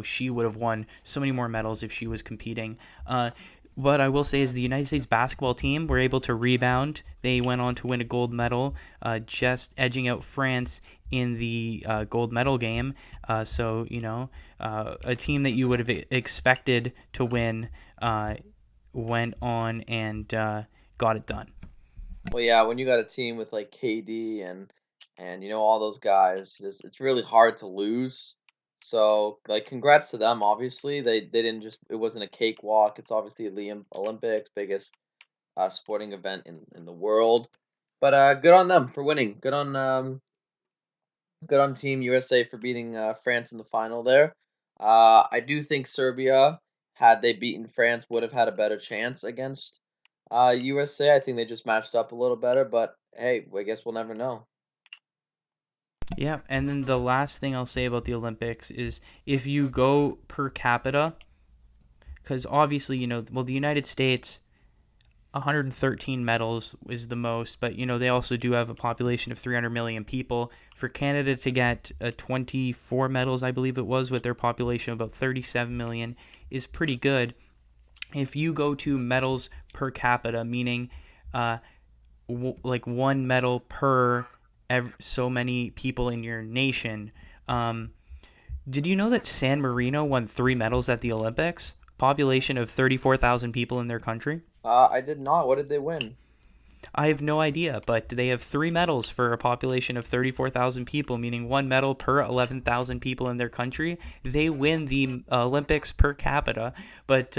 She would have won so many more medals if she was competing. What I will say is the United States basketball team were able to rebound. They went on to win a gold medal, just edging out France in the gold medal game. A team that you would have expected to win went on and got it done. Well, yeah, when you got a team with like KD and all those guys, it's really hard to lose. So, like, congrats to them. Obviously, they didn't just it wasn't a cakewalk. It's obviously the Olympics, biggest sporting event in the world. But good on them for winning. Good on Team USA for beating France in the final there. I do think Serbia, had they beaten France, would have had a better chance against USA. I think they just matched up a little better, but hey, I guess we'll never know. Yeah, and then the last thing I'll say about the Olympics is if you go per capita, because obviously, the United States, 113 medals is the most, but they also do have a population of 300 million people. For Canada to get 24 medals, I believe it was, with their population of about 37 million, is pretty good. If you go to medals per capita, meaning like one medal per so many people in your nation, did you know that San Marino won 3 medals at the Olympics? Population of 34,000 people in their country. I did not. What did they win? I have no idea, but they have 3 medals for a population of 34,000 people, meaning 1 medal per 11,000 people in their country. They win the Olympics per capita, but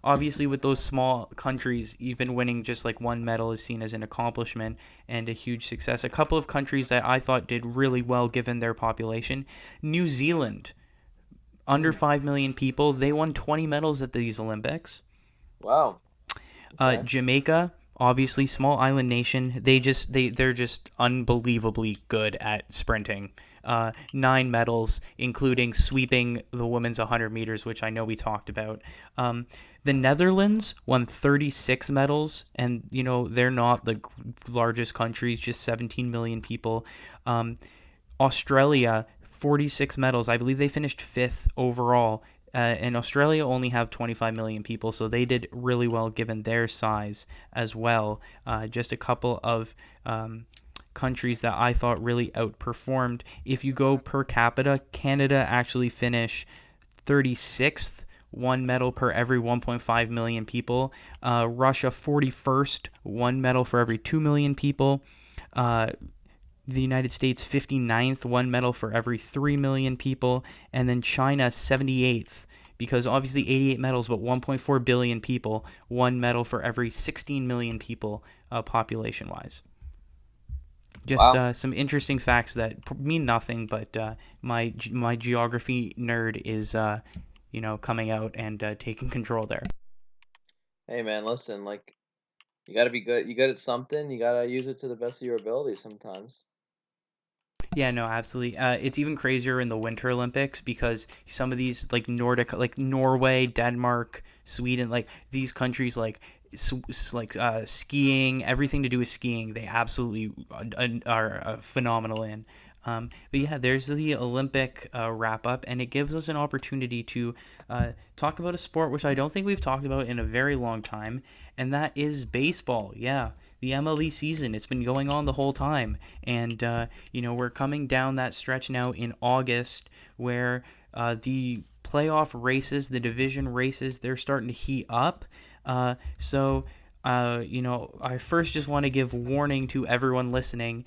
obviously, with those small countries, even winning just like 1 medal is seen as an accomplishment and a huge success. A couple of countries that I thought did really well given their population: New Zealand, under Hmm. 5 million people, they won 20 medals at these Olympics. Wow. Okay. Jamaica, obviously small island nation. They're just unbelievably good at sprinting. 9 medals, including sweeping the women's 100 meters, which I know we talked about. The Netherlands won 36 medals, and they're not the largest country, just 17 million people. Australia, 46 medals. I believe they finished fifth overall. And Australia only have 25 million people, so they did really well given their size as well. Just a couple of countries that I thought really outperformed. If you go per capita, Canada actually finished 36th, 1 medal per every 1.5 million people. Russia, 41st, 1 medal for every 2 million people. The United States, 59th, 1 medal for every 3 million people. And then China, 78th, because obviously 88 medals, but 1.4 billion people, 1 medal for every 16 million people population-wise. Just Wow. some interesting facts that mean nothing, but my geography nerd is coming out and taking control there. Hey man, listen, like you gotta be good. You good at something. You gotta use it to the best of your ability sometimes. Yeah, no, absolutely. It's even crazier in the Winter Olympics because some of these like Nordic, like Norway, Denmark, Sweden, like these countries, skiing, everything to do with skiing, they absolutely are phenomenal in. But yeah, there's the Olympic wrap up, and it gives us an opportunity to talk about a sport which I don't think we've talked about in a very long time, and that is baseball. Yeah, the MLB season. It's been going on the whole time, and we're coming down that stretch now in August where the playoff races, the division races, they're starting to heat up. I first just want to give warning to everyone listening.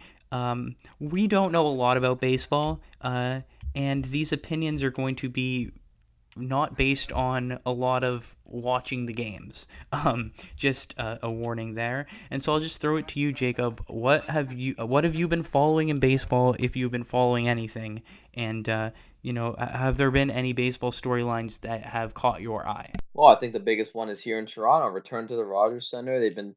We don't know a lot about baseball, and these opinions are going to be not based on a lot of watching the games. Just a warning there. And so I'll just throw it to you, Jacob. What have you been following in baseball, if you've been following anything? And have there been any baseball storylines that have caught your eye? Well, I think the biggest one is here in Toronto. Return to the Rogers Center. They've been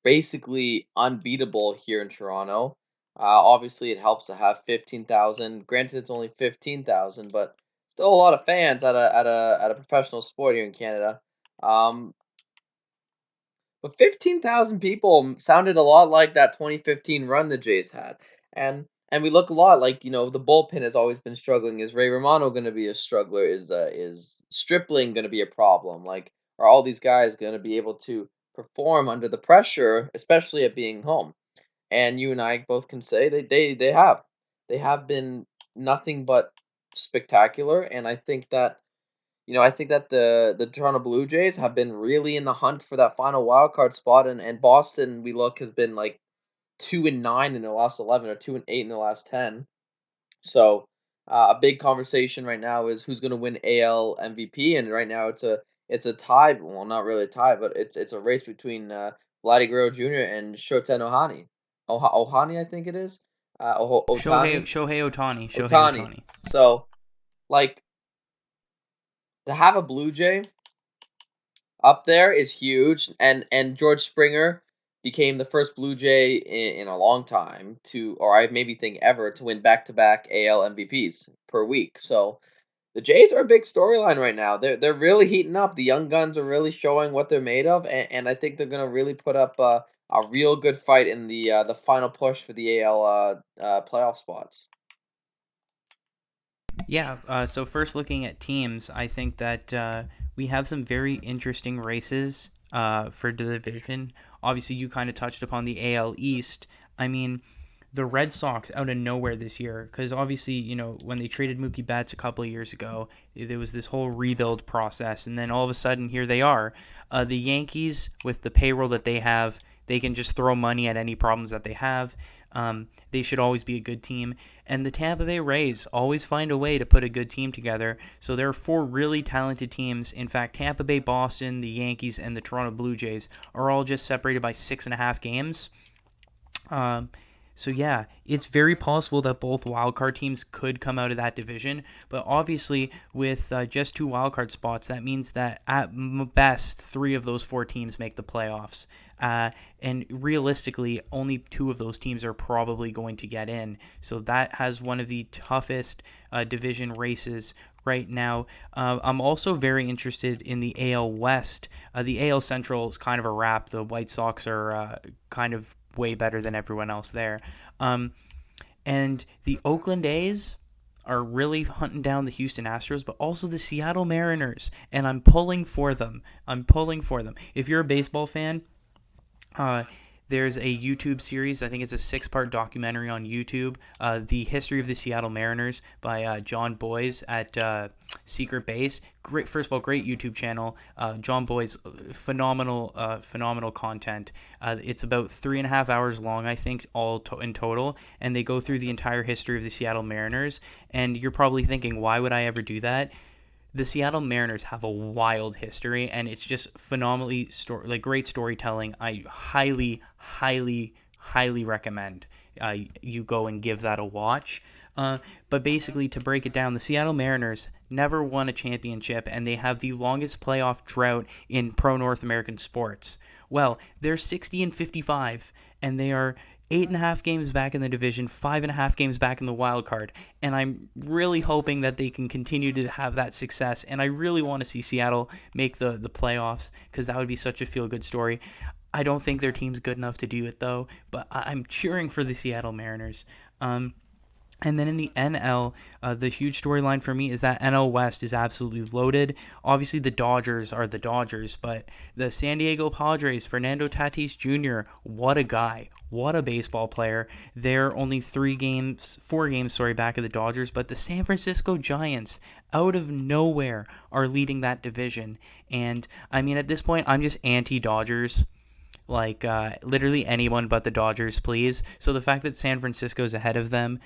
basically unbeatable here in Toronto. Obviously, it helps to have 15,000. Granted, it's only 15,000, but still a lot of fans at a professional sport here in Canada. Um, but 15,000 people sounded a lot like that 2015 run the Jays had, and we look a lot like the bullpen has always been struggling. Is Ray Romano going to be a struggler? Is Stripling going to be a problem? Like, are all these guys going to be able to perform under the pressure, especially at being home? And you and I both can say they have been nothing but spectacular. And I think that the Toronto Blue Jays have been really in the hunt for that final wild card spot, and Boston has been like 2-9 in their last 11 or 2-8 in the last 10. So a big conversation right now is who's going to win AL MVP, and right now it's a tie. Well, not really a tie, but it's a race between Vladdy Guerrero Jr. and Shoten Ohani. Ohani, I think it is. Otani. Shohei Otani. Shohei Otani. Otani. So, like, to have a Blue Jay up there is huge, and George Springer became the first Blue Jay in a long time or I maybe think ever, to win back-to-back AL MVPs per week. So the Jays are a big storyline right now. They're really heating up. The young guns are really showing what they're made of, and I think they're gonna really put up a real good fight in the final push for the AL playoff spots. Yeah, so first looking at teams, I think that we have some very interesting races for the division. Obviously, you kind of touched upon the AL East. I mean, the Red Sox out of nowhere this year, because obviously, when they traded Mookie Betts a couple of years ago, there was this whole rebuild process, and then all of a sudden, here they are. The Yankees, with the payroll that they have, they can just throw money at any problems that they have. They should always be a good team. And the Tampa Bay Rays always find a way to put a good team together. So there are four really talented teams. In fact, Tampa Bay, Boston, the Yankees, and the Toronto Blue Jays are all just separated by 6.5 games. So yeah, it's very possible that both wildcard teams could come out of that division. But obviously, with just two wildcard spots, that means that at best, three of those four teams make the playoffs. And realistically, only two of those teams are probably going to get in. So that has one of the toughest division races right now. I'm also very interested in the AL West. The AL Central is kind of a wrap. The White Sox are kind of way better than everyone else there. Um, and the Oakland A's are really hunting down the Houston Astros, but also the Seattle Mariners. And I'm pulling for them. I'm pulling for them. If you're a baseball fan, uh, there's a YouTube series. I think it's a 6-part documentary on YouTube. The History of the Seattle Mariners by John Boyes at Secret Base. Great, first of all, great YouTube channel. John Boyes, phenomenal content. It's about 3.5 hours long, I think, in total, and they go through the entire history of the Seattle Mariners. And you're probably thinking, why would I ever do that? The Seattle Mariners have a wild history, and it's just phenomenally great storytelling. I highly recommend you go and give that a watch. But basically, to break it down, the Seattle Mariners never won a championship, and they have the longest playoff drought in pro North American sports. Well, they're 60-55, and they are 8.5 games back in the division, 5.5 games back in the wild card, and I'm really hoping that they can continue to have that success. And I really want to see Seattle make the playoffs because that would be such a feel good story. I don't think their team's good enough to do it though, but I'm cheering for the Seattle Mariners. And then in the NL, the huge storyline for me is that NL West is absolutely loaded. Obviously, the Dodgers are the Dodgers, but the San Diego Padres, Fernando Tatis Jr., what a guy. What a baseball player. They're only 4 games, back of the Dodgers, but the San Francisco Giants, out of nowhere, are leading that division. And, I mean, at this point, I'm just anti-Dodgers, literally anyone but the Dodgers, please. So the fact that San Francisco is ahead of them,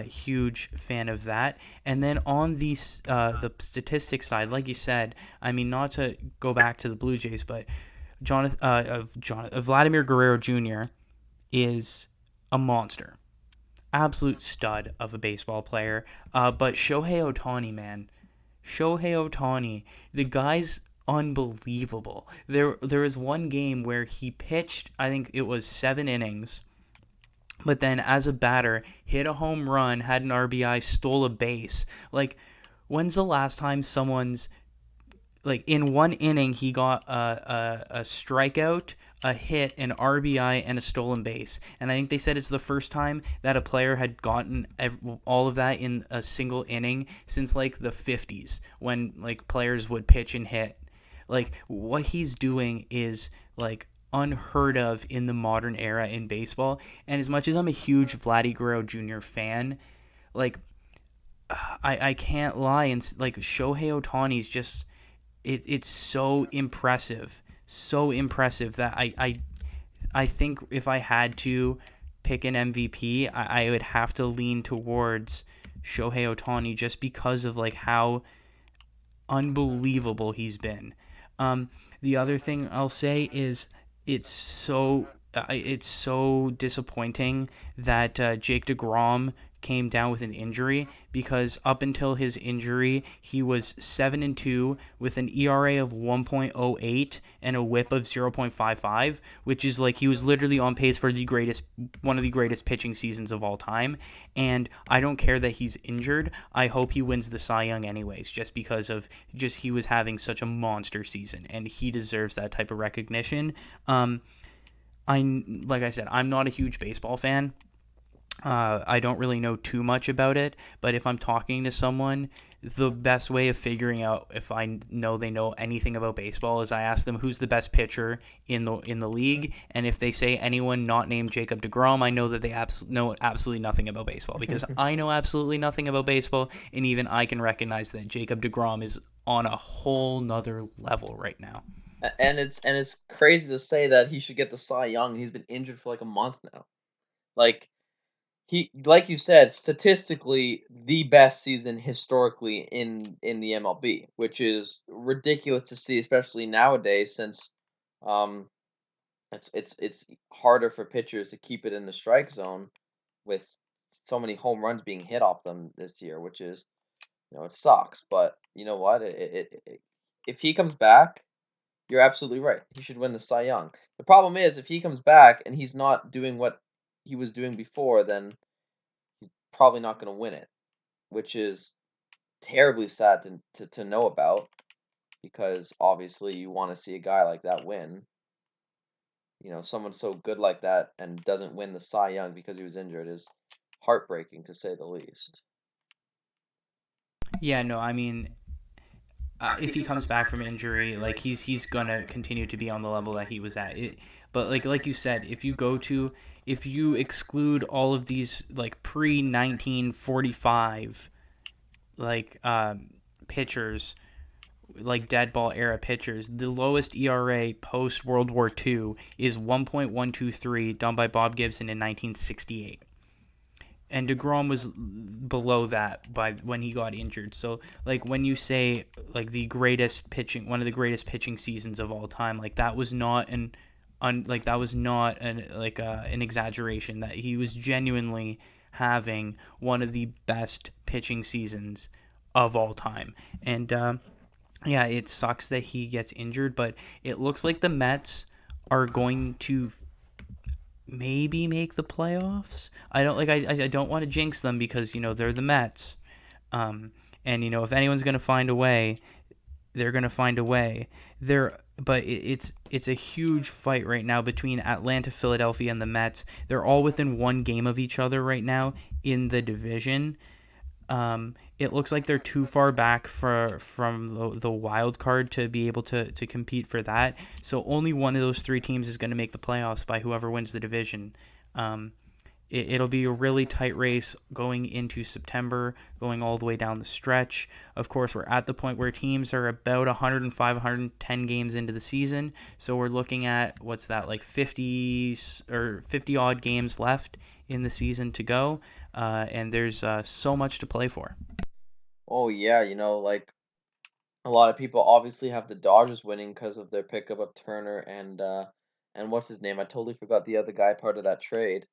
huge fan of that. And then on the statistics side, like you said, I mean, not to go back to the Blue Jays, but Vladimir Guerrero Jr. is a monster, absolute stud of a baseball player. But Shohei Ohtani, man, Shohei Ohtani, the guy's unbelievable. There was one game where he pitched, I think it was 7 innings, but then as a batter, hit a home run, had an RBI, stole a base. Like, when's the last time someone's in one inning he got a strikeout, a hit, an RBI, and a stolen base? And I think they said it's the first time that a player had gotten all of that in a single inning since like the 50s, when like players would pitch and hit. Like, what he's doing is like unheard of in the modern era in baseball. And as much as I'm a huge Vladdy Guerrero Jr. fan, like, I can't lie, and like Shohei Ohtani's just it's so impressive that I think if I had to pick an MVP, I would have to lean towards Shohei Ohtani just because of like how unbelievable he's been. The other thing I'll say is it's so disappointing that Jake DeGrom came down with an injury, because up until his injury he was 7-2 with an ERA of 1.08 and a WHIP of 0.55, which is like he was literally on pace for one of the greatest pitching seasons of all time. And I don't care that he's injured. I hope he wins the Cy Young anyways, just because of just he was having such a monster season and he deserves that type of recognition. Like I said, I'm not a huge baseball fan. I don't really know too much about it, but if I'm talking to someone, the best way of figuring out if I know they know anything about baseball is I ask them who's the best pitcher in the league, and if they say anyone not named Jacob deGrom, I know that they know absolutely nothing about baseball, because I know absolutely nothing about baseball, and even I can recognize that Jacob deGrom is on a whole nother level right now. And it's crazy to say that he should get the Cy Young. He's been injured for like a month now. Like, he, like you said, statistically the best season historically in the MLB, which is ridiculous to see, especially nowadays, since um it's harder for pitchers to keep it in the strike zone. with so many home runs being hit off them this year, which is, it sucks. But you know what? If he comes back, you're absolutely right. He should win the Cy Young. The problem is, if he comes back and he's not doing what he was doing before, then probably not going to win it, which is terribly sad to know about, because obviously you want to see a guy like that win. Someone so good like that and doesn't win the Cy Young because he was injured is heartbreaking, to say the least. Yeah, no, I mean, if he comes back from injury, like he's gonna continue to be on the level that he was at. But like you said, if you exclude all of these like pre 1945 like pitchers, like dead ball era pitchers, the lowest ERA post World War II is 1.123, done by Bob Gibson in 1968. And DeGrom was below that by when he got injured. So like when you say like one of the greatest pitching seasons of all time, like that was not an an exaggeration. That he was genuinely having one of the best pitching seasons of all time. And yeah, it sucks that he gets injured, but it looks like the Mets are going to maybe make the playoffs. I don't want to jinx them because they're the Mets, and if anyone's gonna find a way, they're gonna find a way. But it's a huge fight right now between Atlanta, Philadelphia, and the Mets. They're all within one game of each other right now in the division. It looks like they're too far back from the wild card to be able to compete for that. So only one of those three teams is going to make the playoffs by whoever wins the division. It'll be a really tight race going into September, going all the way down the stretch. Of course, we're at the point where teams are about 105, 110 games into the season. So we're looking at, what's that, like 50 or 50 odd games left in the season to go. And there's so much to play for. Oh yeah, like a lot of people obviously have the Dodgers winning because of their pickup of Turner and what's his name? I totally forgot the other guy part of that trade.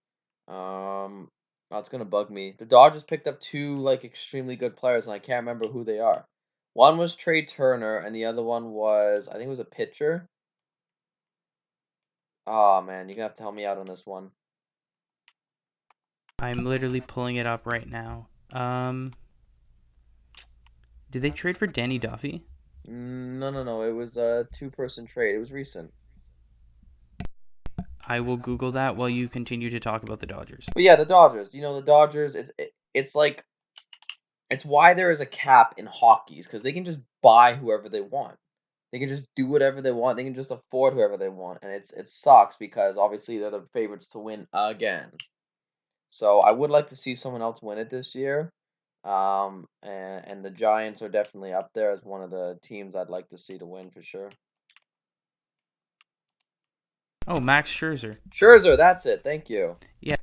Oh, it's gonna bug me. The Dodgers picked up two like extremely good players, and I can't remember who they are. One was Trey Turner, and the other one was, I think it was a pitcher. Oh man, you're gonna have to help me out on this one. I'm literally pulling it up right now. Did they trade for Danny Duffy? No. It was a two-person trade. It was recent. I will Google that while you continue to talk about the Dodgers. But yeah, the Dodgers. The Dodgers. It's like, it's why there is a cap in hockey, because they can just buy whoever they want. They can just do whatever they want. They can just afford whoever they want, and it sucks because obviously they're the favorites to win again. So I would like to see someone else win it this year. And the Giants are definitely up there as one of the teams I'd like to see to win for sure. Oh, Max Scherzer. Scherzer, that's it. Thank you. Yeah,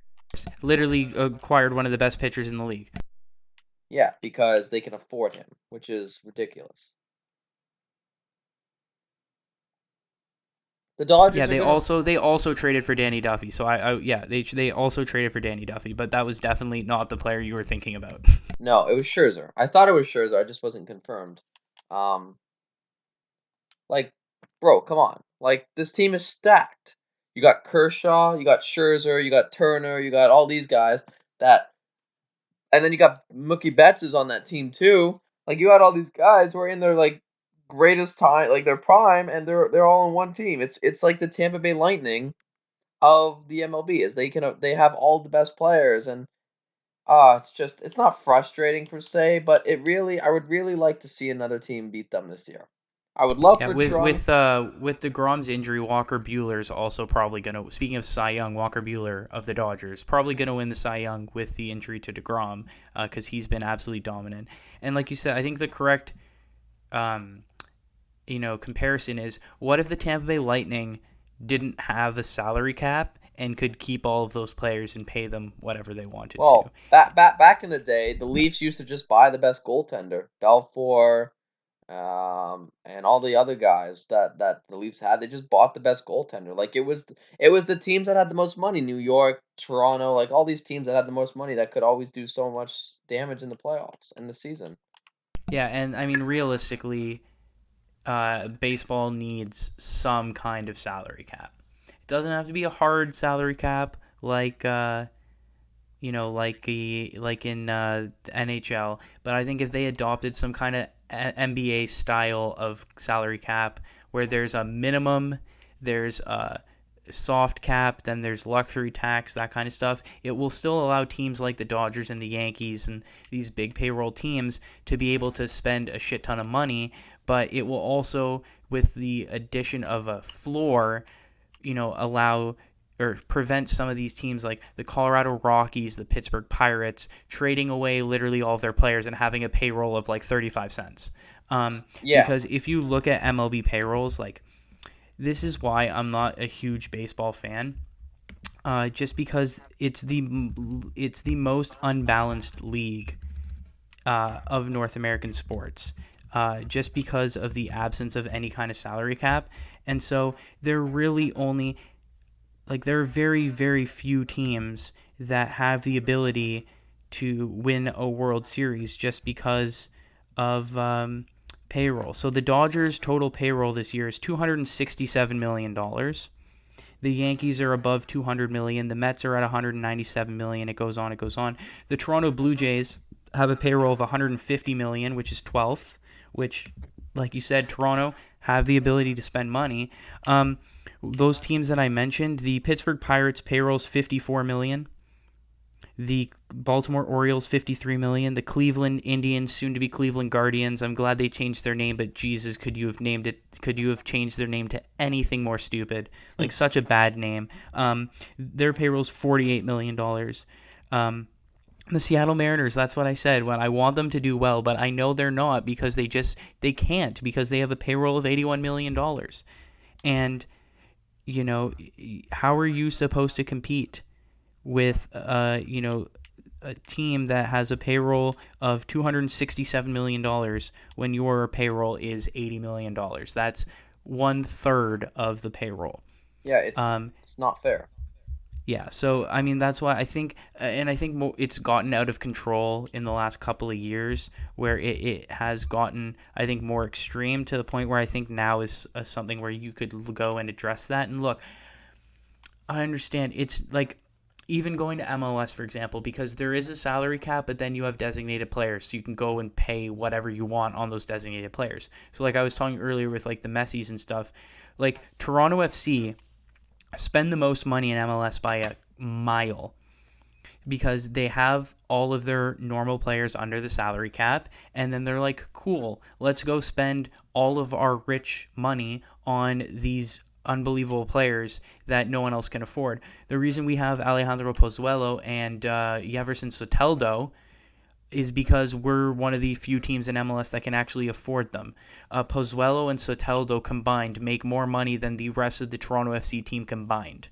literally acquired one of the best pitchers in the league. Yeah, because they can afford him, which is ridiculous. The Dodgers. Yeah, are they also traded for Danny Duffy. So they also traded for Danny Duffy, but that was definitely not the player you were thinking about. No, it was Scherzer. I thought it was Scherzer. I just wasn't confirmed. Um, like, bro, come on. Like, this team is stacked. You got Kershaw, you got Scherzer, you got Turner, you got all these guys that, and then you got Mookie Betts is on that team too. Like, you got all these guys who are in their like greatest time, like their prime, and they're all on one team. It's like the Tampa Bay Lightning of the MLB, is they have all the best players, and it's not frustrating per se, but I would really like to see another team beat them this year. I would love Yeah, for with Toronto. with DeGrom's injury, Walker Buehler's also probably gonna. Speaking of Cy Young, Walker Buehler of the Dodgers probably gonna win the Cy Young with the injury to DeGrom, because he's been absolutely dominant. And like you said, I think the correct comparison is, what if the Tampa Bay Lightning didn't have a salary cap and could keep all of those players and pay them whatever they wanted to? Well, back in the day, the Leafs used to just buy the best goaltender, Balfour, and all the other guys that the Leafs had. They just bought the best goaltender. Like it was the teams that had the most money, New York, Toronto, like all these teams that had the most money that could always do so much damage in the playoffs and the season. Yeah, and I mean realistically, baseball needs some kind of salary cap. It doesn't have to be a hard salary cap like like in the NHL. But I think if they adopted some kind of NBA style of salary cap where there's a minimum, there's a soft cap, then there's luxury tax, that kind of stuff, it will still allow teams like the Dodgers and the Yankees and these big payroll teams to be able to spend a shit ton of money. But it will also, with the addition of a floor, allow or prevent some of these teams like the Colorado Rockies, the Pittsburgh Pirates, trading away literally all of their players and having a payroll of like 35 cents. Yeah, Because if you look at MLB payrolls, like this is why I'm not a huge baseball fan. Just because it's the most unbalanced league of North American sports. Just because of the absence of any kind of salary cap, and so they're really only like there are very, very few teams that have the ability to win a World Series just because of payroll. So the Dodgers' total payroll this year is $267 million. The Yankees are above 200 million. The Mets are at 197 million. It goes on. It goes on. The Toronto Blue Jays have a payroll of 150 million, which is 12th. Which, like you said, Toronto have the ability to spend money. Those teams that I mentioned, the Pittsburgh Pirates payroll's 54 million. The Baltimore Orioles 53 million. The Cleveland Indians, soon to be Cleveland Guardians. I'm glad they changed their name, but Jesus, could you have named it? Could you have changed their name to anything more stupid? Like such a bad name. Their payroll's $48 million. The Seattle Mariners, that's what I said. When I want them to do well, but I know they're not because they can't because they have a payroll of $81 million. And how are you supposed to compete with a team that has a payroll of $267 million when your payroll is $80 million? That's 1/3 of the payroll. yeah, Um, it's not fair. Yeah, so I mean that's why I think, and I think it's gotten out of control in the last couple of years, where it has gotten, I think, more extreme to the point where I think now is something where you could go and address that. And look, I understand it's like even going to MLS, for example, because there is a salary cap, but then you have designated players, so you can go and pay whatever you want on those designated players. So like I was talking earlier with like the Messis and stuff, like Toronto FC spend the most money in MLS by a mile because they have all of their normal players under the salary cap, and then they're like, cool, let's go spend all of our rich money on these unbelievable players that no one else can afford. The reason we have Alejandro Pozuelo and Jefferson Soteldo is because we're one of the few teams in MLS that can actually afford them. Pozuelo and Soteldo combined make more money than the rest of the Toronto FC team combined.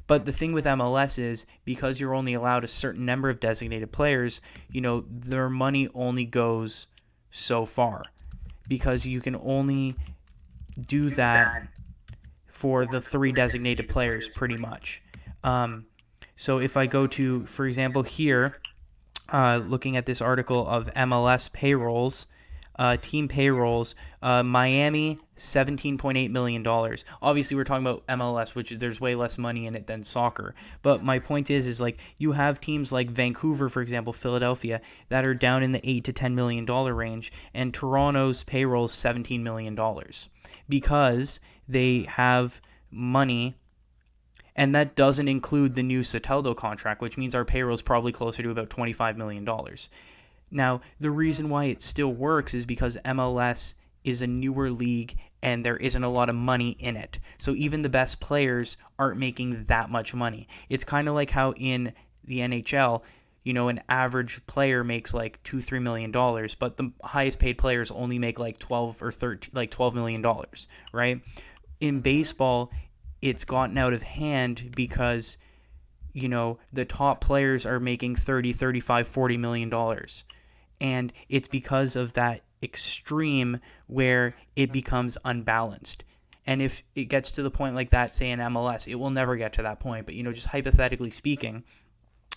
But the thing with MLS is because you're only allowed a certain number of designated players, their money only goes so far because you can only do that for the 3 designated players pretty much. So if I go to, for example, here, looking at this article of MLS payrolls, team payrolls, Miami, $17.8 million. Obviously, we're talking about MLS, which there's way less money in it than soccer. But my point is like you have teams like Vancouver, for example, Philadelphia, that are down in the $8 to $10 million range, and Toronto's payroll is $17 million because they have money. And that doesn't include the new Soteldo contract, which means our payroll is probably closer to about $25 million. Now, the reason why it still works is because MLS is a newer league and there isn't a lot of money in it. So even the best players aren't making that much money. It's kind of like how in the NHL, an average player makes like $2-3 million, but the highest paid players only make like 12 or 13, like $12 million, right? In baseball, it's gotten out of hand because, the top players are making 30, 35, $40 million. And it's because of that extreme where it becomes unbalanced. And if it gets to the point like that, say in MLS, it will never get to that point. But, just hypothetically speaking,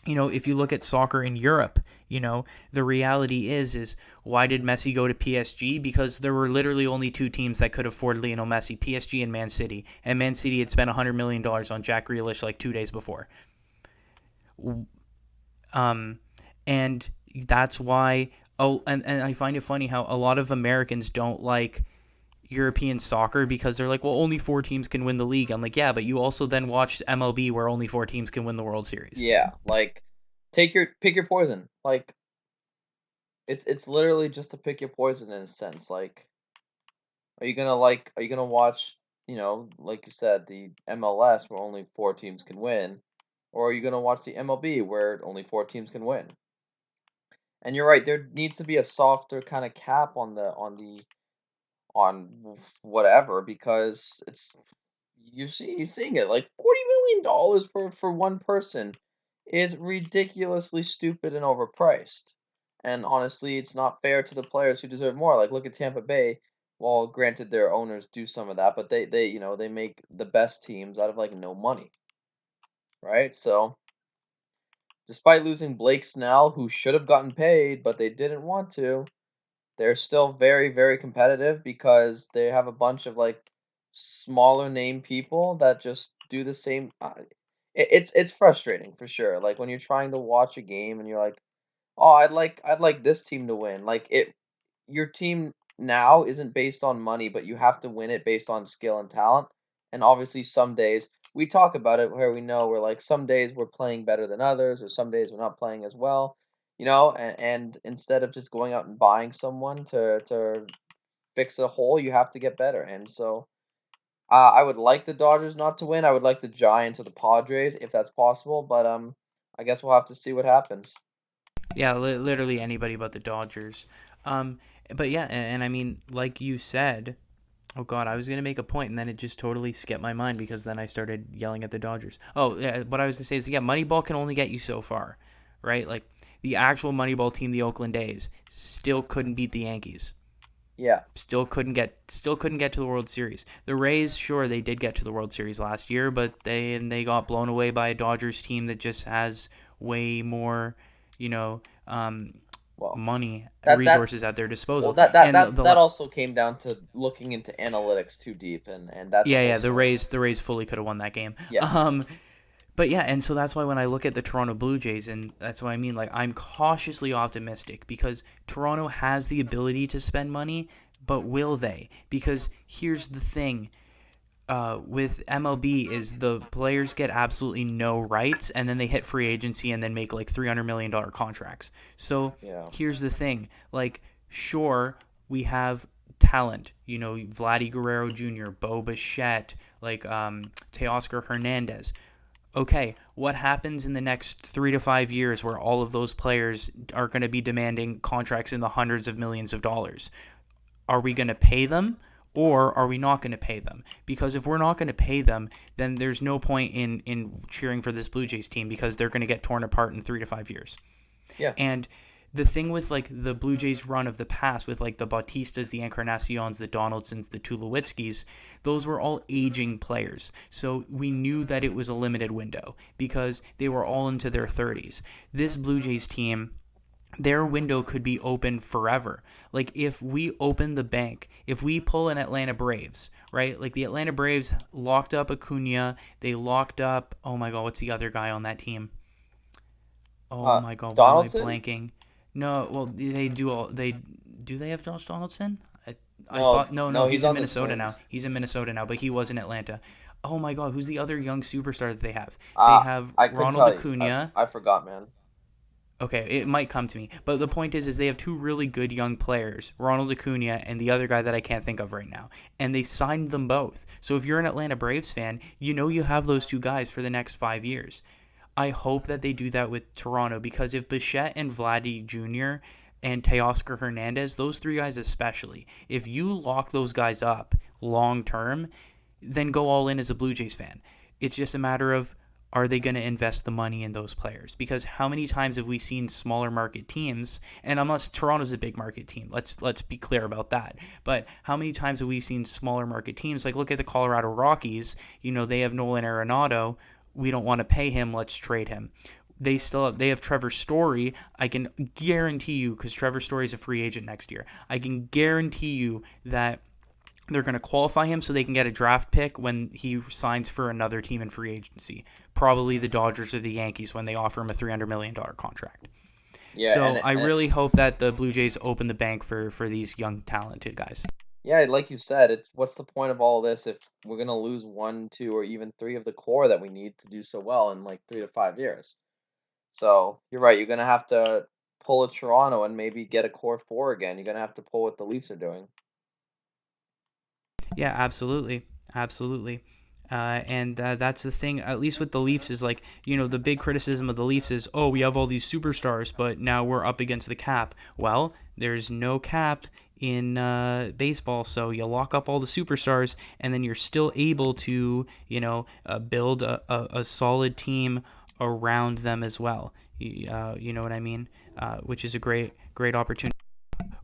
if you look at soccer in Europe, the reality is why did Messi go to PSG? Because there were literally only two teams that could afford Lionel Messi, PSG and Man City. And Man City had spent $100 million on Jack Grealish like 2 days before. And that's why, and I find it funny how a lot of Americans don't like European soccer because they're like, well, only 4 teams can win the league. I'm like, yeah, but you also then watch MLB where only 4 teams can win the World Series. Yeah, like pick your poison. Like it's literally just to pick your poison in a sense. Like are you gonna watch, like you said, the MLS where only 4 teams can win, or are you gonna watch the MLB where only 4 teams can win? And you're right, there needs to be a softer kind of cap on whatever, because you're seeing it like $40 million for one person is ridiculously stupid and overpriced. And honestly, it's not fair to the players who deserve more. Like look at Tampa Bay. Well, granted, their owners do some of that, but they make the best teams out of like no money, right? So despite losing Blake Snell, who should have gotten paid, but they didn't want to, they're still very, very competitive because they have a bunch of like smaller name people that just do the same. It's frustrating for sure. Like when you're trying to watch a game and you're like, oh, I'd like this team to win. Like your team now isn't based on money, but you have to win it based on skill and talent. And obviously, some days we talk about it where we know we're like some days we're playing better than others, or some days we're not playing as well. And instead of just going out and buying someone to fix a hole, you have to get better. And so I would like the Dodgers not to win. I would like the Giants or the Padres if that's possible, but I guess we'll have to see what happens. Yeah, literally anybody but the Dodgers. Um, but yeah, and I mean, like you said, oh God, I was gonna make a point and then it just totally skipped my mind because then I started yelling at the Dodgers. Oh, yeah, what I was gonna say is, yeah, Moneyball can only get you so far, right? Like the actual Moneyball team, the Oakland A's, still couldn't beat the Yankees. Yeah. Still couldn't get to the World Series. The Rays, sure, they did get to the World Series last year, but they got blown away by a Dodgers team that just has way more, you know, Well, money that resources at their well disposal. that And that that also came down to looking into analytics too deep, and that's a whole yeah, the story. Rays fully could have won that game. Yeah. But yeah, and so that's why when I look at the Toronto Blue Jays, and that's what I mean, like I'm cautiously optimistic because Toronto has the ability to spend money, but will they? Because here's the thing. With MLB is the players get absolutely no rights and then they hit free agency and then make like $300 million contracts. So Yeah. here's the thing, like sure we have talent, Vladdy Guerrero Jr., Bo Bichette, like Teoscar Hernandez. Okay, what happens in the next 3 to 5 years where all of those players are going to be demanding contracts in the hundreds of millions of dollars? Are we going to pay them or are we not going to pay them? Because if we're not going to pay them, then there's no point in cheering for this Blue Jays team because they're going to get torn apart in 3 to 5 years. Yeah. And the thing with like the Blue Jays run of the past with like the Bautistas, the Encarnacions, the Donaldsons, the Tulowitzkis, those were all aging players. So we knew that it was a limited window because they were all into their 30s. This Blue Jays team, their window could be open forever. Like if we open the bank, if we pull an Atlanta Braves, right? Like the Atlanta Braves locked up Acuna, they locked up, oh my God, what's the other guy on that team? Oh my God, why am I Donaldson? blanking? No, well they have Josh Donaldson? I No, thought no, no, he's he's in on the Minnesota now. Twins. He's in Minnesota now, but he was in Atlanta. Oh my God, who's the other young superstar that they have? They Uh, have I couldn't Ronald tell you. Acuna. I forgot, man. Okay, it might come to me. But the point is they have two really good young players, Ronald Acuna and the other guy that I can't think of right now. And they signed them both. So if you're an Atlanta Braves fan, you know you have those two guys for the next 5 years. I hope that they do that with Toronto because if Bichette and Vladdy Jr. and Teoscar Hernandez, those three guys especially, if you lock those guys up long term, then go all in as a Blue Jays fan. It's just a matter of, are they going to invest the money in those players? Because how many times have we seen smaller market teams, and unless Toronto's a big market team, let's be clear about that. But how many times have we seen smaller market teams? Like, look at the Colorado Rockies. They have Nolan Arenado. We don't want to pay him. Let's trade him. They have Trevor Story. I can guarantee you, because Trevor Story is a free agent next year, I can guarantee you that they're going to qualify him so they can get a draft pick when he signs for another team in free agency. Probably the Dodgers or the Yankees when they offer him a $300 million contract. Yeah, so I really hope that the Blue Jays open the bank for these young, talented guys. yeah, like you said, it's what's the point of all this if we're gonna lose one, two, or even three of the core that we need to do so well in like 3 to 5 years? So you're right. You're gonna have to pull a Toronto and maybe get a core four again. You're gonna have to pull what the Leafs are doing. Yeah, absolutely. Absolutely. And that's the thing, at least with the Leafs, is like, the big criticism of the Leafs is, oh, we have all these superstars, but now we're up against the cap. Well, there's no cap in baseball, so you lock up all the superstars, and then you're still able to, build a solid team around them as well. You know what I mean? Which is a great opportunity.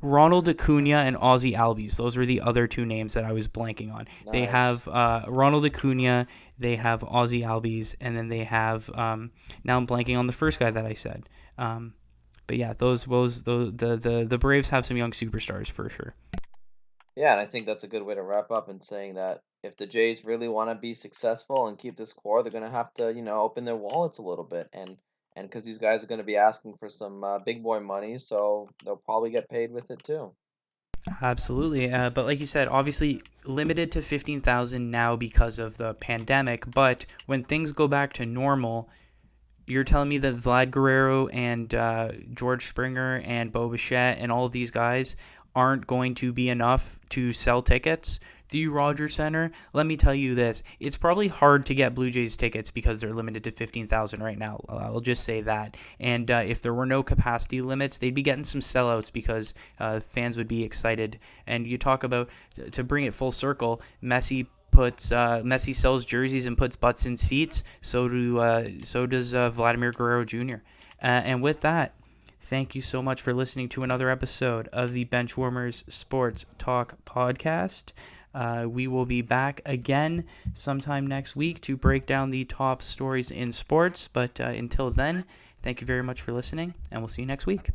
Ronald Acuna and Ozzy Albies. Those were the other two names that I was blanking on. They Nice. have Ronald Acuna, they have Ozzy Albies, and then they have now I'm blanking on the first guy that I said. But yeah, the Braves have some young superstars for sure. Yeah, and I think that's a good way to wrap up in saying that if the Jays really want to be successful and keep this core, they're gonna have to, open their wallets a little bit, and because these guys are gonna be asking for some big boy money, so they'll probably get paid with it too. Absolutely, but like you said, obviously limited to 15,000 now because of the pandemic. But when things go back to normal, you're telling me that Vlad Guerrero and George Springer and Bo Bichette and all of these guys aren't going to be enough to sell tickets through Rogers Center? Let me tell you this. It's probably hard to get Blue Jays tickets because they're limited to 15,000 right now. I'll just say that. And if there were no capacity limits, they'd be getting some sellouts because fans would be excited. And you talk about, to bring it full circle, Messi sells jerseys and puts butts in seats. So does Vladimir Guerrero Jr. And with that, thank you so much for listening to another episode of the Benchwarmers Sports Talk podcast. We will be back again sometime next week to break down the top stories in sports. But until then, thank you very much for listening, and we'll see you next week.